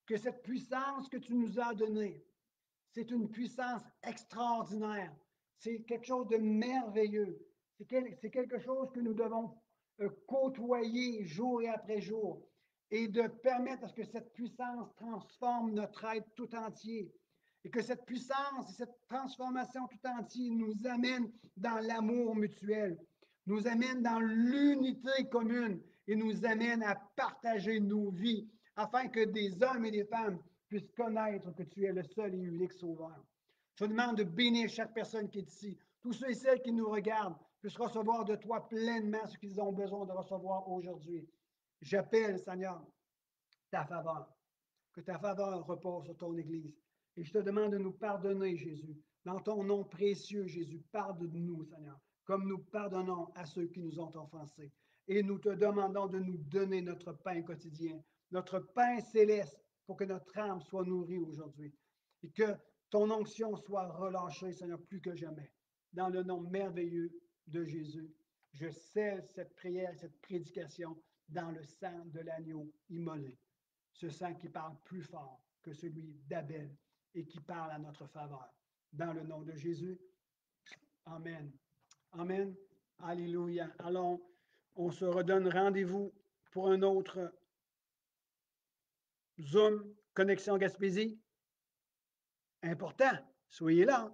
Que cette puissance que tu nous as donnée, c'est une puissance extraordinaire. C'est quelque chose de merveilleux. C'est quelque chose que nous devons côtoyer jour et après jour et de permettre à ce que cette puissance transforme notre être tout entier Et que cette puissance et cette transformation tout entière nous amène dans l'amour mutuel, nous amène dans l'unité commune et nous amène à partager nos vies afin que des hommes et des femmes puissent connaître que tu es le seul et unique Sauveur. Je te demande de bénir chaque personne qui est ici. Tous ceux et celles qui nous regardent puissent recevoir de toi pleinement ce qu'ils ont besoin de recevoir aujourd'hui. J'appelle, Seigneur, ta faveur, que ta faveur repose sur ton Église. Et je te demande de nous pardonner, Jésus. Dans ton nom précieux, Jésus, pardonne-nous, Seigneur, comme nous pardonnons à ceux qui nous ont offensés. Et nous te demandons de nous donner notre pain quotidien, notre pain céleste, pour que notre âme soit nourrie aujourd'hui. Et que ton onction soit relâchée, Seigneur, plus que jamais. Dans le nom merveilleux de Jésus, je scelle cette prière, cette prédication dans le sang de l'agneau immolé. Ce sang qui parle plus fort que celui d'Abel et qui parle à notre faveur. Dans le nom de Jésus, Amen. Amen. Alléluia. Alors, on se redonne rendez-vous pour un autre Zoom, Connexion Gaspésie. Important, soyez là.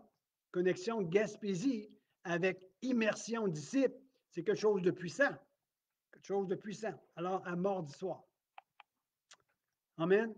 Connexion Gaspésie avec immersion disciple, c'est quelque chose de puissant. Quelque chose de puissant. Alors, à mardi soir. Amen.